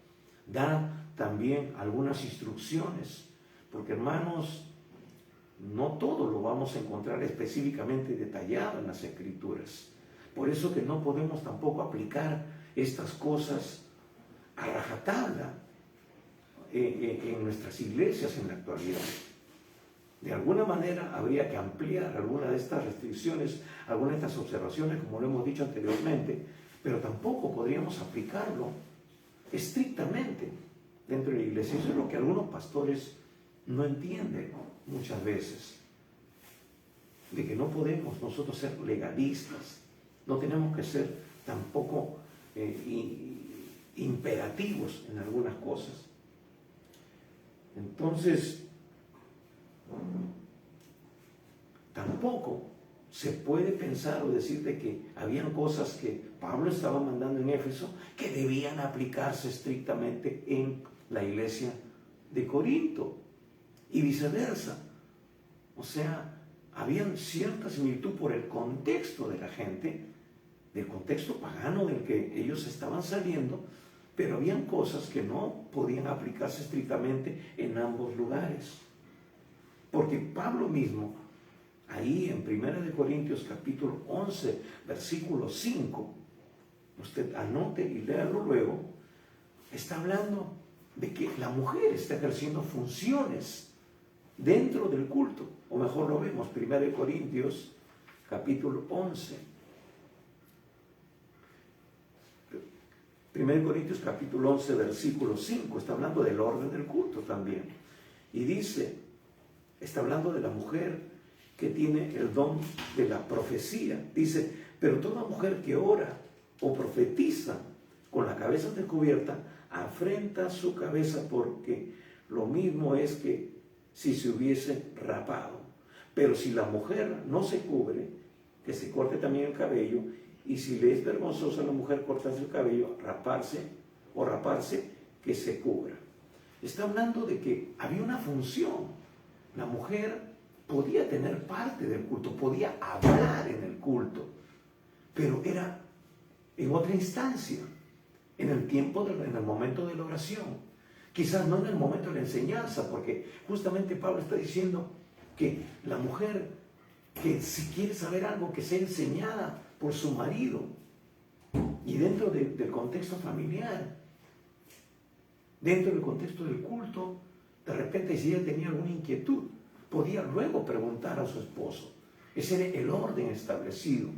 da también algunas instrucciones, porque hermanos, no todo lo vamos a encontrar específicamente detallado en las Escrituras. Por eso que no podemos tampoco aplicar estas cosas a rajatabla en nuestras iglesias en la actualidad. De alguna manera habría que ampliar alguna de estas restricciones, algunas de estas observaciones, como lo hemos dicho anteriormente, pero tampoco podríamos aplicarlo estrictamente dentro de la iglesia. Eso es lo que algunos pastores no entienden muchas veces, de que no podemos nosotros ser legalistas, no tenemos que ser tampoco imperativos en algunas cosas. Entonces, tampoco se puede pensar o decir de que habían cosas que Pablo estaba mandando en Éfeso que debían aplicarse estrictamente en la iglesia de Corinto y viceversa. O sea, había cierta similitud por el contexto de la gente, del contexto pagano del que ellos estaban saliendo, pero habían cosas que no podían aplicarse estrictamente en ambos lugares. Porque Pablo mismo, ahí en 1 Corintios capítulo 11, versículo 5, usted anote y léalo luego, está hablando de que la mujer está ejerciendo funciones dentro del culto, o mejor lo vemos, 1 Corintios capítulo 11. 1 Corintios capítulo 11, versículo 5, está hablando del orden del culto también. Y dice, está hablando de la mujer que tiene el don de la profecía. Dice, pero toda mujer que ora o profetiza con la cabeza descubierta, afrenta su cabeza, porque lo mismo es que si se hubiese rapado. Pero si la mujer no se cubre, que se corte también el cabello, y si le es vergonzoso a la mujer cortarse el cabello, raparse, que se cubra. Está hablando de que había una función. La mujer podía tener parte del culto, podía hablar en el culto, pero era en otra instancia, en el momento de la oración. Quizás no en el momento de la enseñanza, porque justamente Pablo está diciendo que la mujer que si quiere saber algo, que sea enseñada por su marido, y dentro del contexto familiar, dentro del contexto del culto, de repente si ella tenía alguna inquietud, podía luego preguntar a su esposo. Ese era el orden establecido,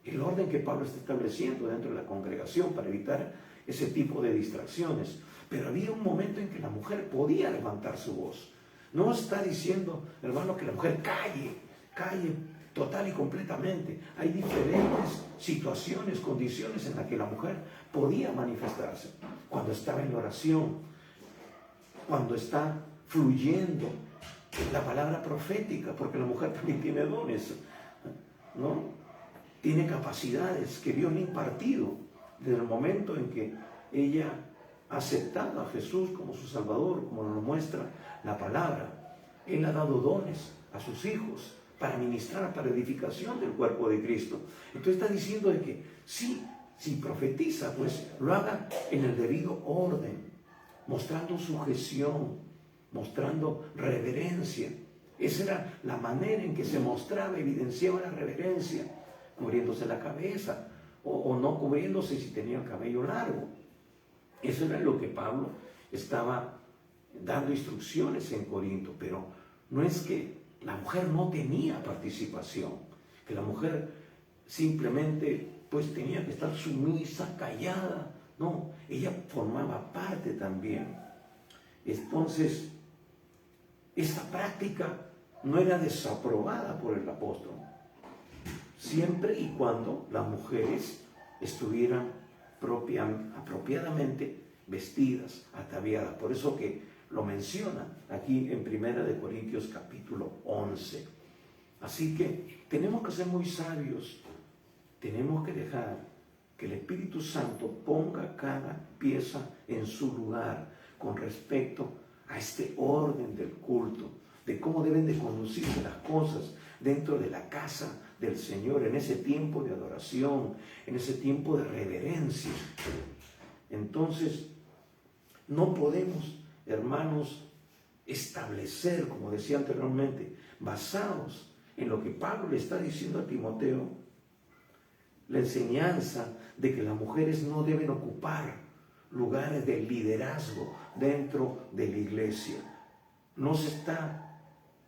el orden que Pablo está estableciendo dentro de la congregación para evitar ese tipo de distracciones. Pero había un momento en que la mujer podía levantar su voz. No está diciendo, hermano, que la mujer calle total y completamente. Hay diferentes situaciones, condiciones en las que la mujer podía manifestarse. Cuando estaba en la oración, cuando está fluyendo la palabra profética, porque la mujer también tiene dones, ¿no? Tiene capacidades que Dios le ha impartido desde el momento en que ella ha aceptado a Jesús como su Salvador, como nos muestra la palabra. Él ha dado dones a sus hijos para ministrar, para edificación del cuerpo de Cristo. Entonces está diciendo de que sí, si profetiza, pues lo haga en el debido orden, mostrando sujeción, mostrando reverencia. Esa era la manera en que se mostraba, evidenciaba la reverencia, cubriéndose la cabeza o no cubriéndose si tenía el cabello largo. Eso era lo que Pablo estaba dando instrucciones en Corinto, pero no es que la mujer no tenía participación, que la mujer simplemente pues tenía que estar sumisa, callada. No, ella formaba parte también. Entonces, esta práctica no era desaprobada por el apóstol, siempre y cuando las mujeres estuvieran apropiadamente vestidas, ataviadas. Por eso que lo menciona aquí en 1 Corintios capítulo 11. Así que tenemos que ser muy sabios, tenemos que dejar que el Espíritu Santo ponga cada pieza en su lugar con respecto a este orden del culto, de cómo deben de conducirse las cosas dentro de la casa del Señor, en ese tiempo de adoración, en ese tiempo de reverencia. Entonces, no podemos, hermanos, establecer, como decía anteriormente, basados en lo que Pablo le está diciendo a Timoteo, la enseñanza de que las mujeres no deben ocupar lugares de liderazgo dentro de la iglesia. No se está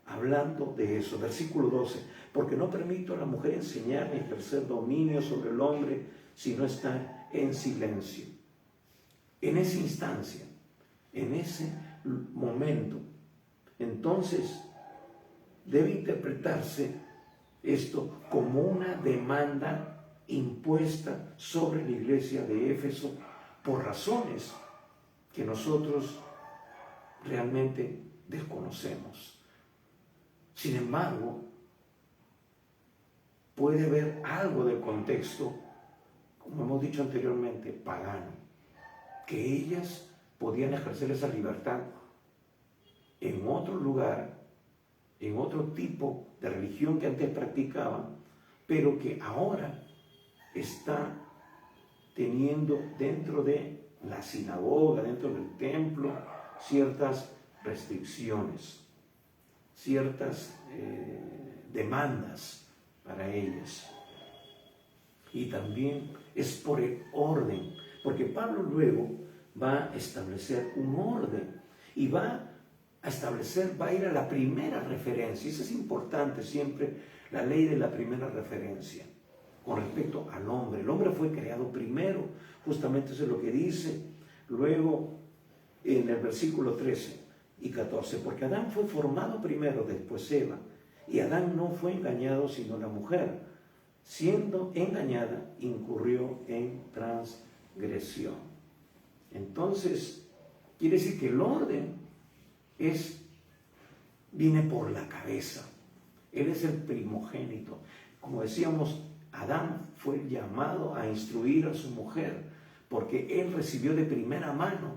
hablando de eso. Versículo 12, porque no permito a la mujer enseñar ni ejercer dominio sobre el hombre si no está en silencio. En esa instancia, en ese momento, entonces debe interpretarse esto como una demanda impuesta sobre la iglesia de Éfeso por razones que nosotros realmente desconocemos. Sin embargo, puede haber algo del contexto, como hemos dicho anteriormente, pagano, que ellas podían ejercer esa libertad en otro lugar, en otro tipo de religión que antes practicaban, pero que ahora está teniendo dentro de la sinagoga, dentro del templo, ciertas restricciones, ciertas demandas para ellas. Y también es por el orden, porque Pablo luego va a establecer un orden y va a ir a la primera referencia. Eso es importante siempre, la ley de la primera referencia con respecto al hombre. El hombre fue creado primero, justamente eso es lo que dice luego en el versículo 13 y 14, porque Adán fue formado primero, después Eva, y Adán no fue engañado sino la mujer, siendo engañada incurrió en transgresión. Entonces quiere decir que el orden viene por la cabeza. Él es el primogénito. Como decíamos, Adán fue llamado a instruir a su mujer porque él recibió de primera mano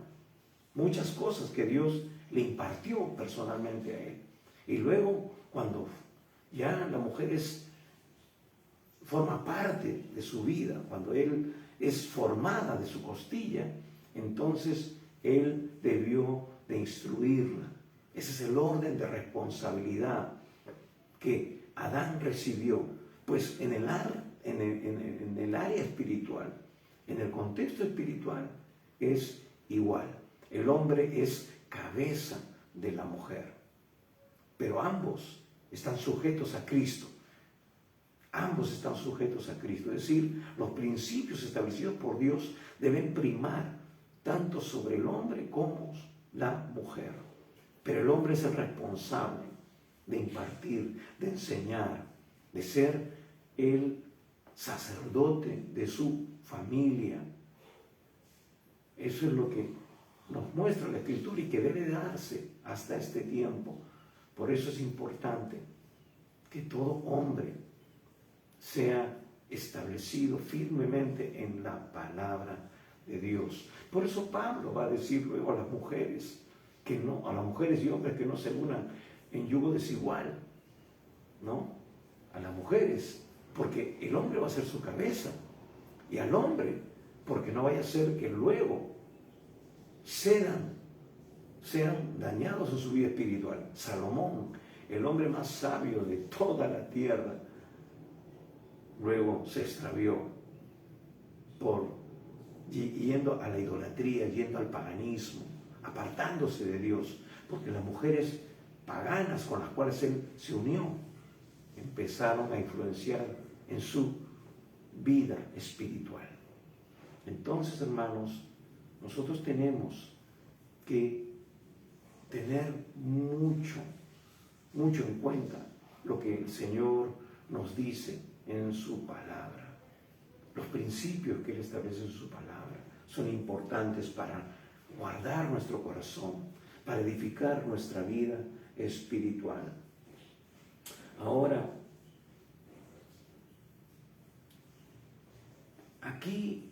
muchas cosas que Dios le impartió personalmente a él. Y luego, cuando ya la mujer forma parte de su vida, cuando él es formada de su costilla, entonces Él debió de instruirla. Ese es el orden de responsabilidad que Adán recibió. Pues en el área espiritual, en el contexto espiritual, es igual. El hombre es cabeza de la mujer, pero ambos están sujetos a Cristo. Ambos están sujetos a Cristo. Es decir, los principios establecidos por Dios deben primar tanto sobre el hombre como la mujer. Pero el hombre es el responsable de impartir, de enseñar, de ser el sacerdote de su familia. Eso es lo que nos muestra la Escritura y que debe darse hasta este tiempo. Por eso es importante que todo hombre sea establecido firmemente en la palabra de Dios. Por eso Pablo va a decir luego a las mujeres a las mujeres y hombres que no se unan en yugo desigual, ¿no? A las mujeres, porque el hombre va a ser su cabeza, y al hombre, porque no vaya a ser que luego sean dañados en su vida espiritual. Salomón, el hombre más sabio de toda la tierra, luego se extravió yendo a la idolatría, yendo al paganismo, apartándose de Dios, porque las mujeres paganas con las cuales él se unió empezaron a influenciar en su vida espiritual. Entonces, hermanos, nosotros tenemos que tener mucho en cuenta lo que el Señor nos dice en su palabra. Los principios que Él establece en su palabra son importantes para guardar nuestro corazón, para edificar nuestra vida espiritual. Ahora, aquí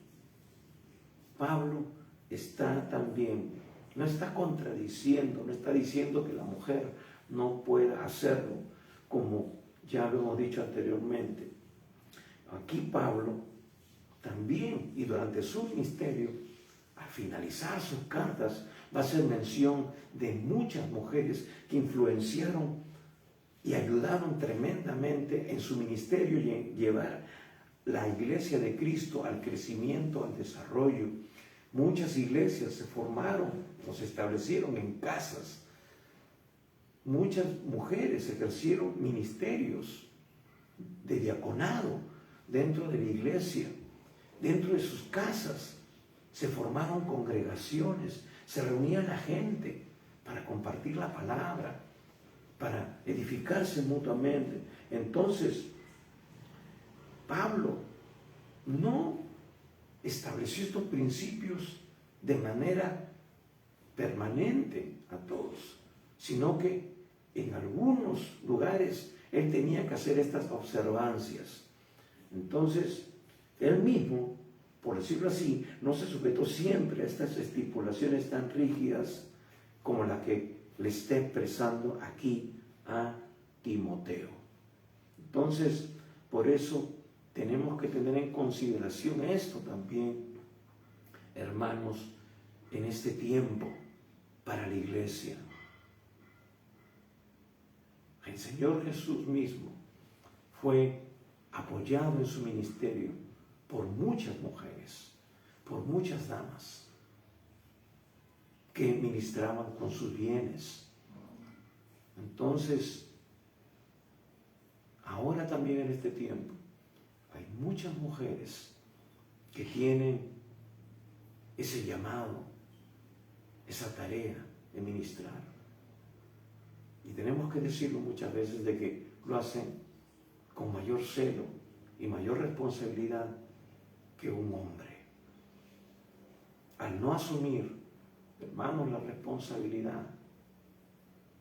Pablo está también, no está contradiciendo, no está diciendo que la mujer no pueda hacerlo, como ya lo hemos dicho anteriormente. Aquí Pablo también, y durante su ministerio, al finalizar sus cartas, va a hacer mención de muchas mujeres que influenciaron y ayudaron tremendamente en su ministerio y en llevar la iglesia de Cristo al crecimiento, al desarrollo. Muchas iglesias se formaron o se establecieron en casas. Muchas mujeres ejercieron ministerios de diaconado dentro de la iglesia, dentro de sus casas. Se formaron congregaciones, se reunía la gente para compartir la palabra, para edificarse mutuamente. Entonces, Pablo no estableció estos principios de manera permanente a todos, sino que en algunos lugares él tenía que hacer estas observancias. Entonces, él mismo, por decirlo así, no se sujetó siempre a estas estipulaciones tan rígidas como la que le está expresando aquí a Timoteo. Entonces, por eso tenemos que tener en consideración esto también, hermanos, en este tiempo para la iglesia. El Señor Jesús mismo fue apoyado en su ministerio por muchas mujeres, por muchas damas que ministraban con sus bienes. Entonces, ahora también en este tiempo, hay muchas mujeres que tienen ese llamado, esa tarea de ministrar. Y tenemos que decirlo muchas veces de que lo hacen con mayor celo y mayor responsabilidad que un hombre. Al no asumir, hermanos, la responsabilidad,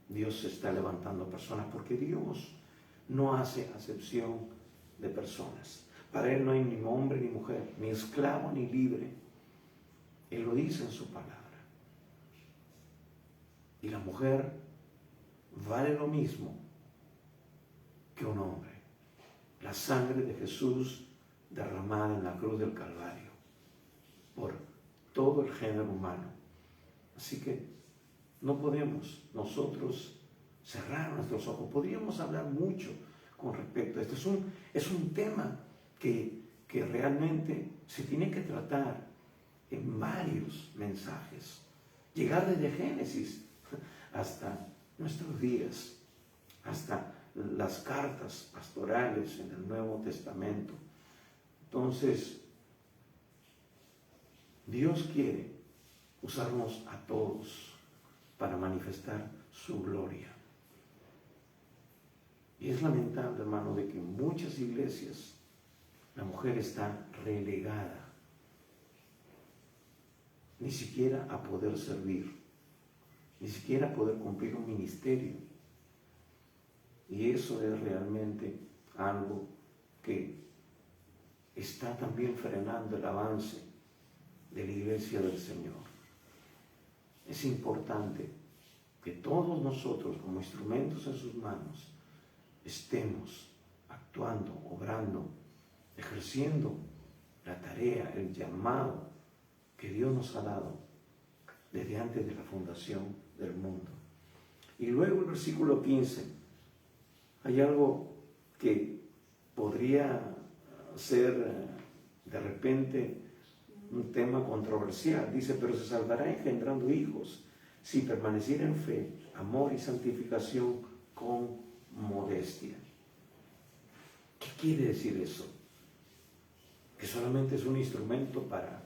Dios se está levantando personas, porque Dios no hace acepción de personas. Para Él no hay ni hombre ni mujer, ni esclavo ni libre. Él lo dice en su palabra. Y la mujer vale lo mismo que un hombre. La sangre de Jesús derramada en la cruz del Calvario por todo el género humano Así que no podemos nosotros cerrar nuestros ojos. Podríamos hablar mucho con respecto a esto. Es un tema que realmente se tiene que tratar en varios mensajes. Llegar desde Génesis hasta nuestros días, hasta las cartas pastorales en el Nuevo Testamento. Entonces, Dios quiere usarnos a todos para manifestar su gloria. Y es lamentable, hermano, de que en muchas iglesias la mujer está relegada, ni siquiera a poder servir, ni siquiera a poder cumplir un ministerio. Y eso es realmente algo que está también frenando el avance de la iglesia del Señor. Es importante que todos nosotros, como instrumentos en sus manos, estemos actuando, obrando, ejerciendo la tarea, el llamado que Dios nos ha dado desde antes de la fundación del mundo. Y luego el versículo 15, hay algo que podría ser de repente un tema controversial. Dice, pero se salvará engendrando hijos si permaneciera en fe, amor y santificación con modestia. ¿Qué quiere decir eso? Que solamente es un instrumento para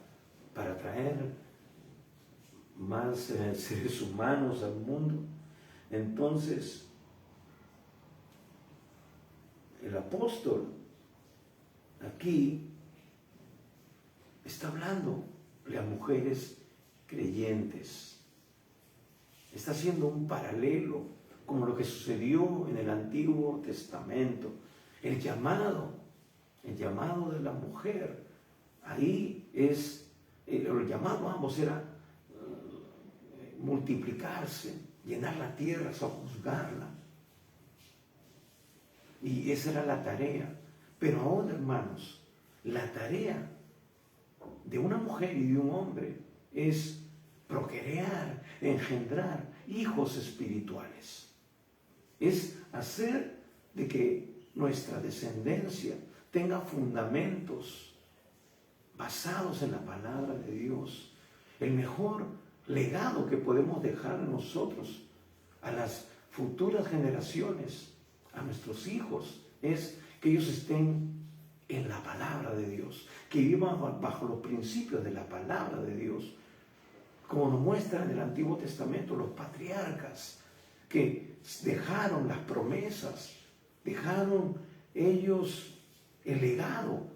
traer más seres humanos al mundo. Entonces, el apóstol aquí está hablando a mujeres creyentes. Está haciendo un paralelo como lo que sucedió en el Antiguo Testamento. El llamado de la mujer, ahí es, el llamado a ambos era multiplicarse, llenar la tierra, sojuzgarla. Y esa era la tarea. Pero ahora, hermanos, la tarea de una mujer y de un hombre es procrear, engendrar hijos espirituales. Es hacer de que nuestra descendencia tenga fundamentos basados en la palabra de Dios. El mejor legado que podemos dejar nosotros a las futuras generaciones, a nuestros hijos, es que ellos estén en la palabra de Dios, que vivan bajo los principios de la palabra de Dios, como nos muestra en el Antiguo Testamento los patriarcas que dejaron las promesas, dejaron ellos el legado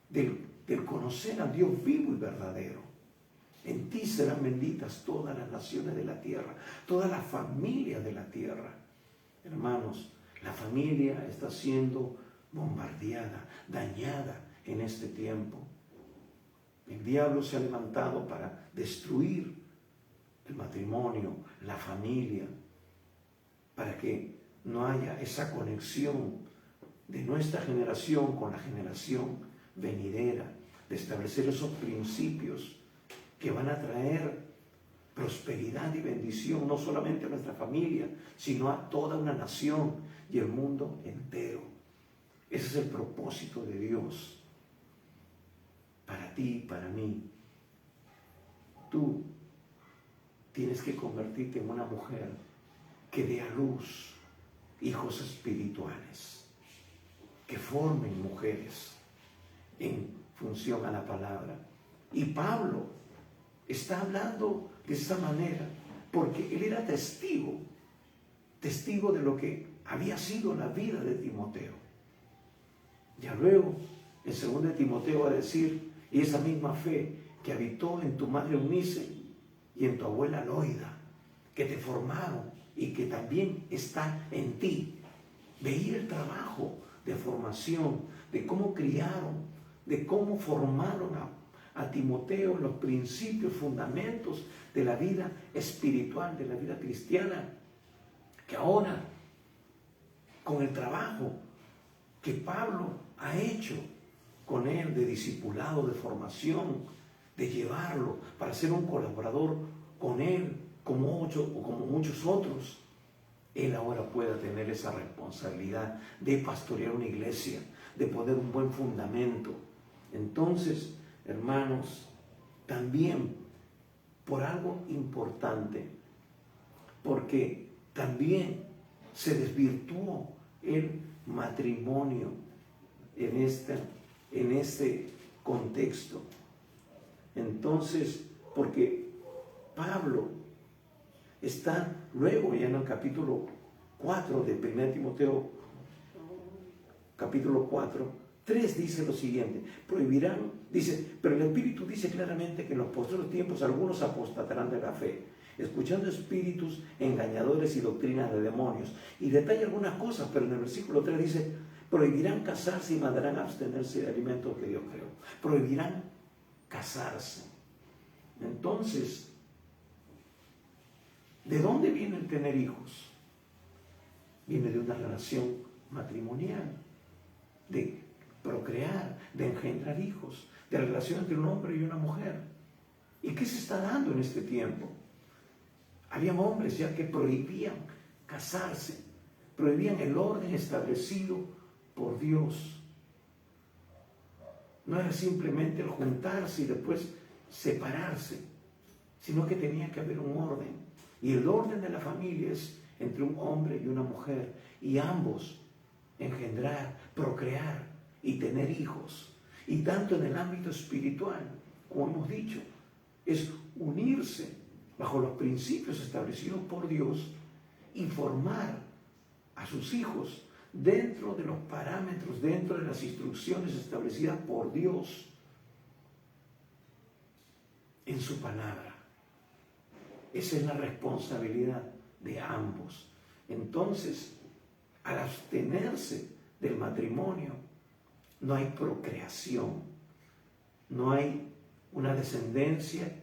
del conocer a Dios vivo y verdadero. En ti serán benditas todas las naciones de la tierra, toda la familia de la tierra. Hermanos, la familia está siendo bombardeada, dañada en este tiempo. El diablo se ha levantado para destruir el matrimonio, la familia, para que no haya esa conexión de nuestra generación con la generación venidera, de establecer esos principios que van a traer prosperidad y bendición no solamente a nuestra familia, sino a toda una nación y el mundo entero. Ese es el propósito de Dios para ti y para mí. Tú tienes que convertirte en una mujer que dé a luz hijos espirituales, que formen mujeres en función a la palabra. Y Pablo está hablando de esa manera porque él era testigo de lo que había sido la vida de Timoteo. Ya luego, en 2 Timoteo va a decir, y esa misma fe que habitó en tu madre Eunice y en tu abuela Loida, que te formaron y que también está en ti. Veía el trabajo de formación, de cómo criaron, de cómo formaron a Timoteo en los principios, fundamentos de la vida espiritual, de la vida cristiana, que ahora, con el trabajo que Pablo ha hecho con él de discipulado, de formación, de llevarlo para ser un colaborador con Él, como muchos otros, Él ahora pueda tener esa responsabilidad de pastorear una iglesia, de poner un buen fundamento. Entonces, hermanos, también por algo importante, porque también se desvirtuó el matrimonio en este contexto. Entonces, porque Pablo está luego ya en el capítulo 4 de 1 Timoteo, capítulo 4, 3 dice lo siguiente: prohibirán, dice, pero el Espíritu dice claramente que en los postreros tiempos algunos apostatarán de la fe, escuchando espíritus engañadores y doctrinas de demonios. Y detalla algunas cosas, pero en el versículo 3 dice: prohibirán casarse y mandarán a abstenerse de alimentos que Dios creó. Prohibirán casarse. Entonces, ¿de dónde viene el tener hijos? Viene de una relación matrimonial, de procrear, de engendrar hijos, de la relación entre un hombre y una mujer. ¿Y qué se está dando en este tiempo? Había hombres ya que prohibían casarse, prohibían el orden establecido por Dios. No era simplemente el juntarse y después separarse, sino que tenía que haber un orden. Y el orden de la familia es entre un hombre y una mujer, y ambos engendrar, procrear y tener hijos. Y tanto en el ámbito espiritual, como hemos dicho, es unirse bajo los principios establecidos por Dios y formar a sus hijos dentro de los parámetros, dentro de las instrucciones establecidas por Dios en su palabra. Esa es la responsabilidad de ambos. Entonces, al abstenerse del matrimonio, no hay procreación, no hay una descendencia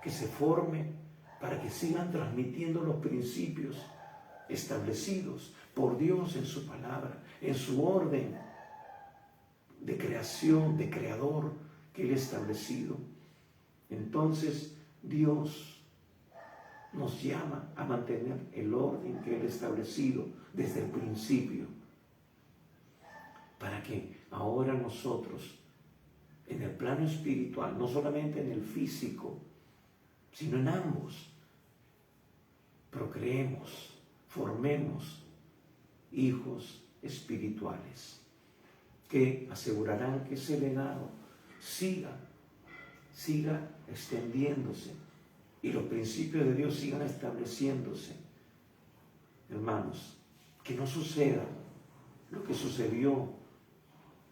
que se forme para que sigan transmitiendo los principios establecidos por Dios en su palabra, en su orden de creación, de creador que Él ha establecido. Entonces, Dios nos llama a mantener el orden que Él ha establecido desde el principio, para que ahora nosotros, en el plano espiritual, no solamente en el físico, sino en ambos, procreemos, formemos hijos espirituales que asegurarán que ese legado siga extendiéndose y los principios de Dios sigan estableciéndose. Hermanos, que no suceda lo que sucedió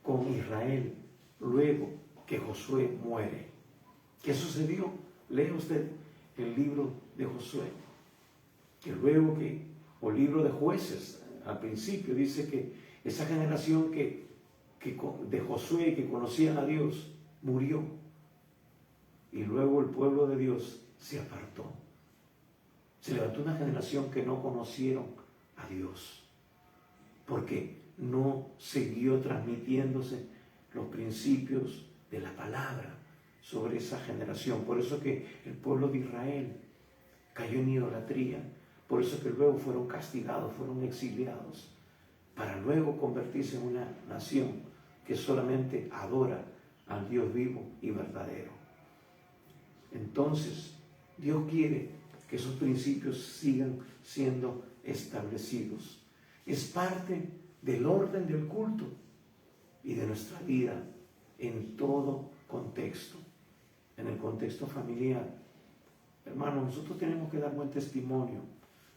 con Israel luego que Josué muere. ¿Qué sucedió? Lea usted el libro de Josué, que luego o libro de Jueces, al principio dice que esa generación de Josué que conocían a Dios murió, y luego el pueblo de Dios se apartó. Se levantó una generación que no conocieron a Dios, porque no siguió transmitiéndose los principios de la palabra sobre esa generación. Por eso que el pueblo de Israel cayó en idolatría, por eso que luego fueron castigados, fueron exiliados, para luego convertirse en una nación que solamente adora al Dios vivo y verdadero. Entonces, Dios quiere que esos principios sigan siendo establecidos. Es parte del orden del culto y de nuestra vida en todo contexto. En el contexto familiar, hermanos, nosotros tenemos que dar buen testimonio,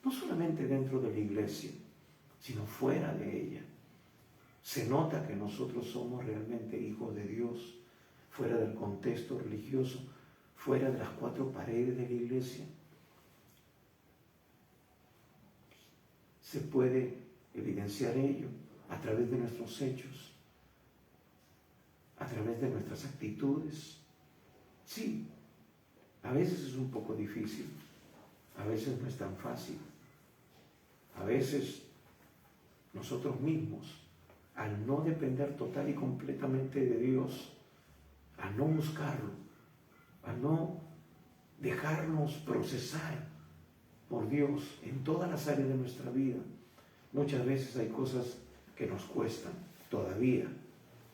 no solamente dentro de la iglesia, sino fuera de ella. Se nota que nosotros somos realmente hijos de Dios, fuera del contexto religioso, fuera de las cuatro paredes de la iglesia. Se puede evidenciar ello a través de nuestros hechos, a través de nuestras actitudes. Sí, a veces es un poco difícil, a veces no es tan fácil. A veces nosotros mismos, al no depender total y completamente de Dios, al no buscarlo, al no dejarnos procesar por Dios en todas las áreas de nuestra vida. Muchas veces hay cosas que nos cuestan todavía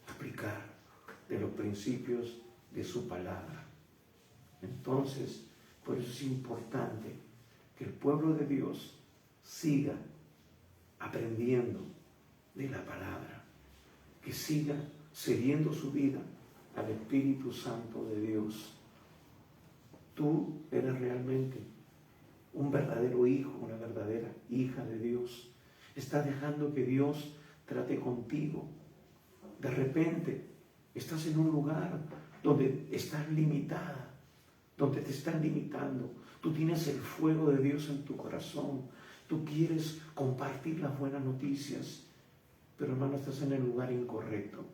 aplicar de los principios de su palabra. Entonces, por eso es importante que el pueblo de Dios siga aprendiendo de la palabra, que siga cediendo su vida al Espíritu Santo de Dios. Tú eres realmente un verdadero hijo, una verdadera hija de Dios. Estás dejando que Dios trate contigo. De repente estás en un lugar donde estás limitada, donde te están limitando. Tú tienes el fuego de Dios en tu corazón. Tú quieres compartir las buenas noticias, pero hermano, estás en el lugar incorrecto.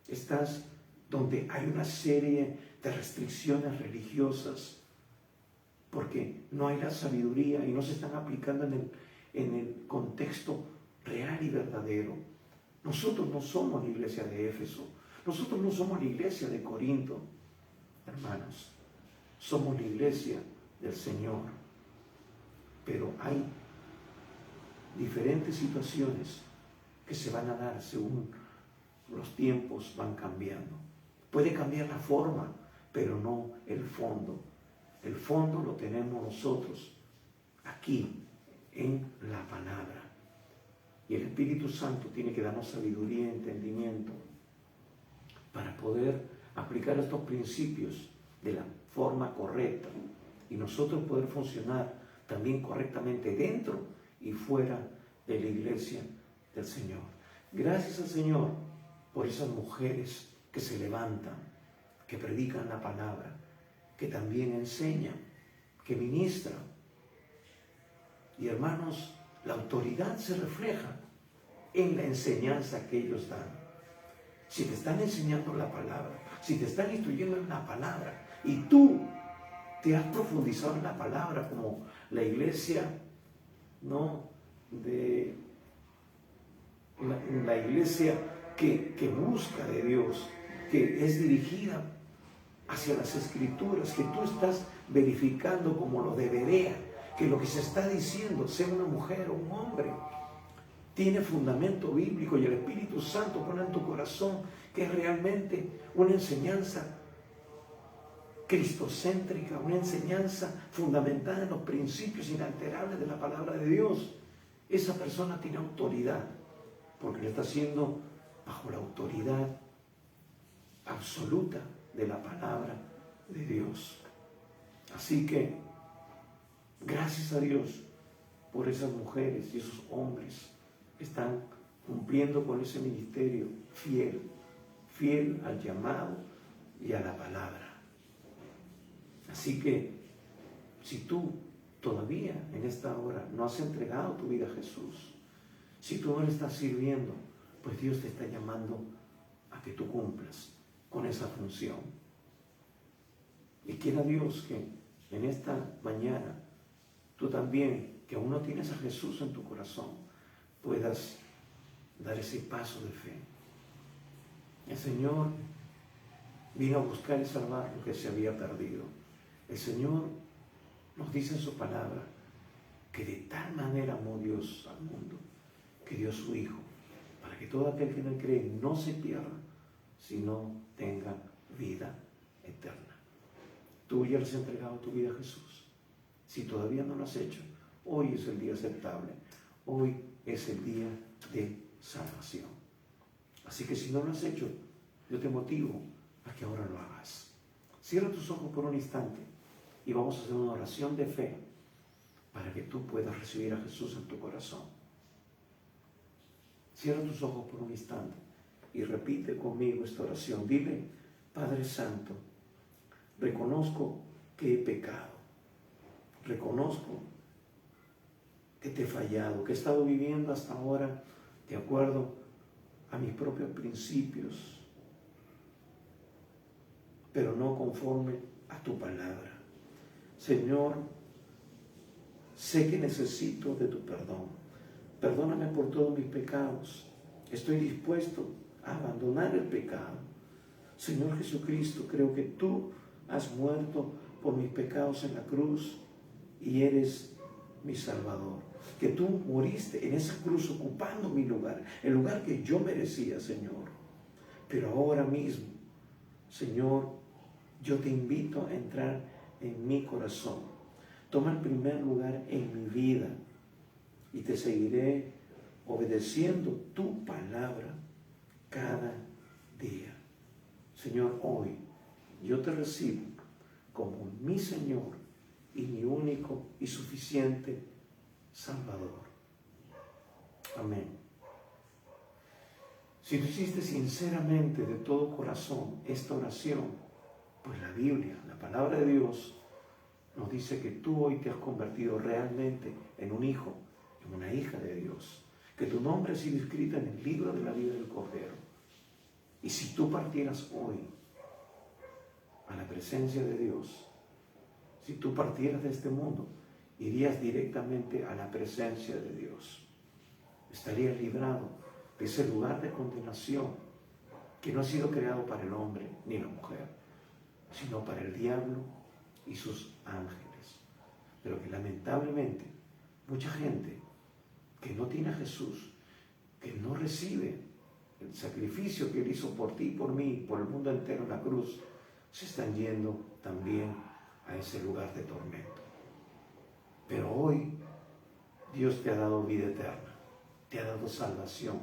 Estás donde hay una serie de restricciones religiosas, porque no hay la sabiduría y no se están aplicando en el contexto real y verdadero. Nosotros no somos la iglesia de Éfeso, nosotros no somos la iglesia de Corinto, hermanos, somos la iglesia del Señor. Pero hay diferentes situaciones que se van a dar según los tiempos van cambiando. Puede cambiar la forma, pero no el fondo. El fondo lo tenemos nosotros aquí en la palabra. Y el Espíritu Santo tiene que darnos sabiduría y entendimiento para poder aplicar estos principios de la forma correcta y nosotros poder funcionar también correctamente dentro y fuera de la iglesia del Señor. Gracias al Señor por esas mujeres que se levantan, que predican la palabra, que también enseñan, que ministran. Y hermanos, la autoridad se refleja en la enseñanza que ellos dan. Si te están enseñando la palabra, si te están instruyendo en la palabra y tú te has profundizado en la palabra como la iglesia, ¿no? De la iglesia que busca de Dios, que es dirigida hacia las Escrituras, que tú estás verificando como lo debería, que lo que se está diciendo, sea una mujer o un hombre, tiene fundamento bíblico y el Espíritu Santo pone en tu corazón que es realmente una enseñanza cristocéntrica, una enseñanza fundamentada en los principios inalterables de la palabra de Dios. Esa persona tiene autoridad, porque lo está haciendo bajo la autoridad absoluta de la palabra de Dios. Así que, gracias a Dios por esas mujeres y esos hombres que están cumpliendo con ese ministerio fiel al llamado y a la palabra. Así que, si tú todavía en esta hora no has entregado tu vida a Jesús, si tú no le estás sirviendo, pues Dios te está llamando a que tú cumplas con esa función. Y quiera Dios que en esta mañana tú también, que aún no tienes a Jesús en tu corazón, puedas dar ese paso de fe. El Señor vino a buscar y salvar lo que se había perdido. El Señor nos dice en su palabra que de tal manera amó Dios al mundo, que dio a su Hijo, para que todo aquel que en él cree no se pierda, sino tenga vida eterna. Tú ya le has entregado tu vida a Jesús. Si todavía no lo has hecho, hoy es el día aceptable. Hoy es el día de salvación. Así que si no lo has hecho, yo te motivo a que ahora lo hagas. Cierra tus ojos por un instante y vamos a hacer una oración de fe para que tú puedas recibir a Jesús en tu corazón. Cierra tus ojos por un instante y repite conmigo esta oración. Dile: Padre Santo, reconozco que he pecado. Reconozco que te he fallado, que he estado viviendo hasta ahora de acuerdo a mis propios principios, pero no conforme a tu palabra. Señor, sé que necesito de tu perdón. Perdóname por todos mis pecados. Estoy dispuesto a abandonar el pecado. Señor Jesucristo, creo que tú has muerto por mis pecados en la cruz y eres mi Salvador. Que tú moriste en esa cruz ocupando mi lugar, el lugar que yo merecía, Señor. Pero ahora mismo, Señor, yo te invito a entrar en mi corazón. Toma el primer lugar en mi vida y te seguiré obedeciendo tu palabra cada día. Señor, hoy yo te recibo como mi Señor y mi único y suficiente Salvador. Amén. Si tú hiciste sinceramente de todo corazón esta oración, pues la Biblia, la palabra de Dios, nos dice que tú hoy te has convertido realmente en un hijo, en una hija de Dios, que tu nombre ha sido escrito en el libro de la vida del Cordero. Y si tú partieras hoy a la presencia de Dios, si tú partieras de este mundo, irías directamente a la presencia de Dios. Estarías librado de ese lugar de condenación que no ha sido creado para el hombre ni la mujer, sino para el diablo y sus ángeles. Pero que lamentablemente mucha gente que no tiene a Jesús, que no recibe el sacrificio que Él hizo por ti, por mí, por el mundo entero en la cruz, se están yendo también a ese lugar de tormento. Pero hoy Dios te ha dado vida eterna, te ha dado salvación.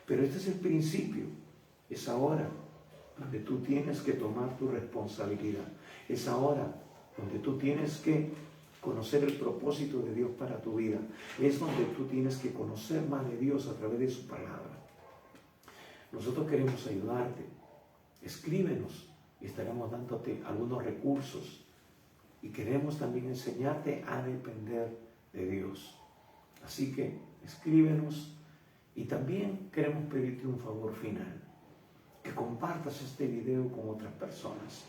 Pero este es el principio, es ahora donde tú tienes que tomar tu responsabilidad, es ahora donde tú tienes que conocer el propósito de Dios para tu vida, es donde tú tienes que conocer más de Dios a través de su palabra. Nosotros queremos ayudarte, escríbenos y estaremos dándote algunos recursos y queremos también enseñarte a depender de Dios. Así que escríbenos y también queremos pedirte un favor final, que compartas este video con otras personas,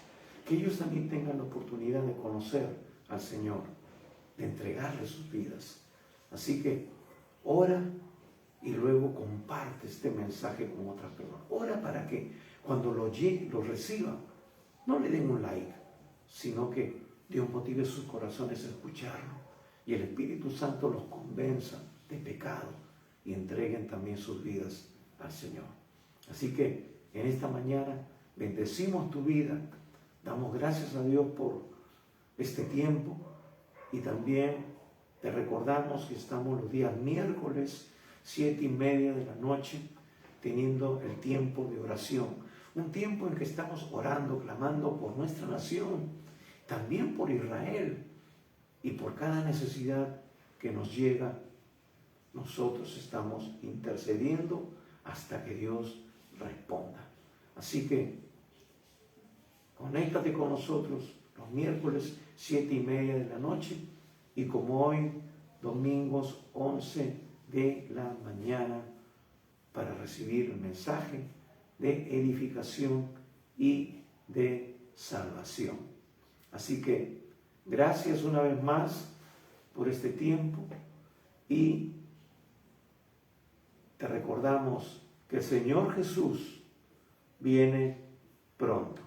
que ellos también tengan la oportunidad de conocer al Señor, de entregarle sus vidas. Así que ora y luego comparte este mensaje con otras personas. Ora para que cuando lo reciban, no le den un like, sino que Dios motive sus corazones a escucharlo y el Espíritu Santo los convenza de pecado y entreguen también sus vidas al Señor. Así que en esta mañana bendecimos tu vida, damos gracias a Dios por este tiempo y también te recordamos que estamos los días miércoles 7:30 de la noche teniendo el tiempo de oración, un tiempo en que estamos orando, clamando por nuestra nación, también por Israel y por cada necesidad que nos llega. Nosotros estamos intercediendo hasta que Dios responda. Así que conéctate con nosotros los miércoles 7:30 de la noche y como hoy, domingos 11 de la mañana, para recibir el mensaje de edificación y de salvación. Así que gracias una vez más por este tiempo y te recordamos que el Señor Jesús viene pronto.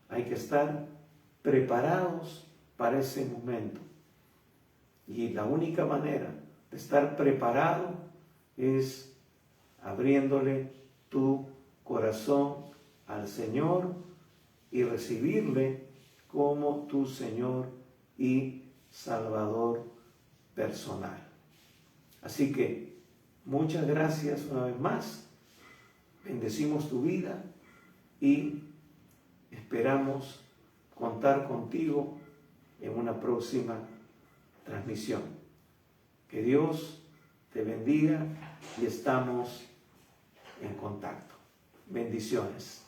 Hay que estar preparados para ese momento. Y la única manera de estar preparado es abriéndole tu corazón al Señor y recibirle como tu Señor y Salvador personal. Así que muchas gracias una vez más. Bendecimos tu vida y esperamos contar contigo en una próxima transmisión. Que Dios te bendiga y estamos en contacto. Bendiciones.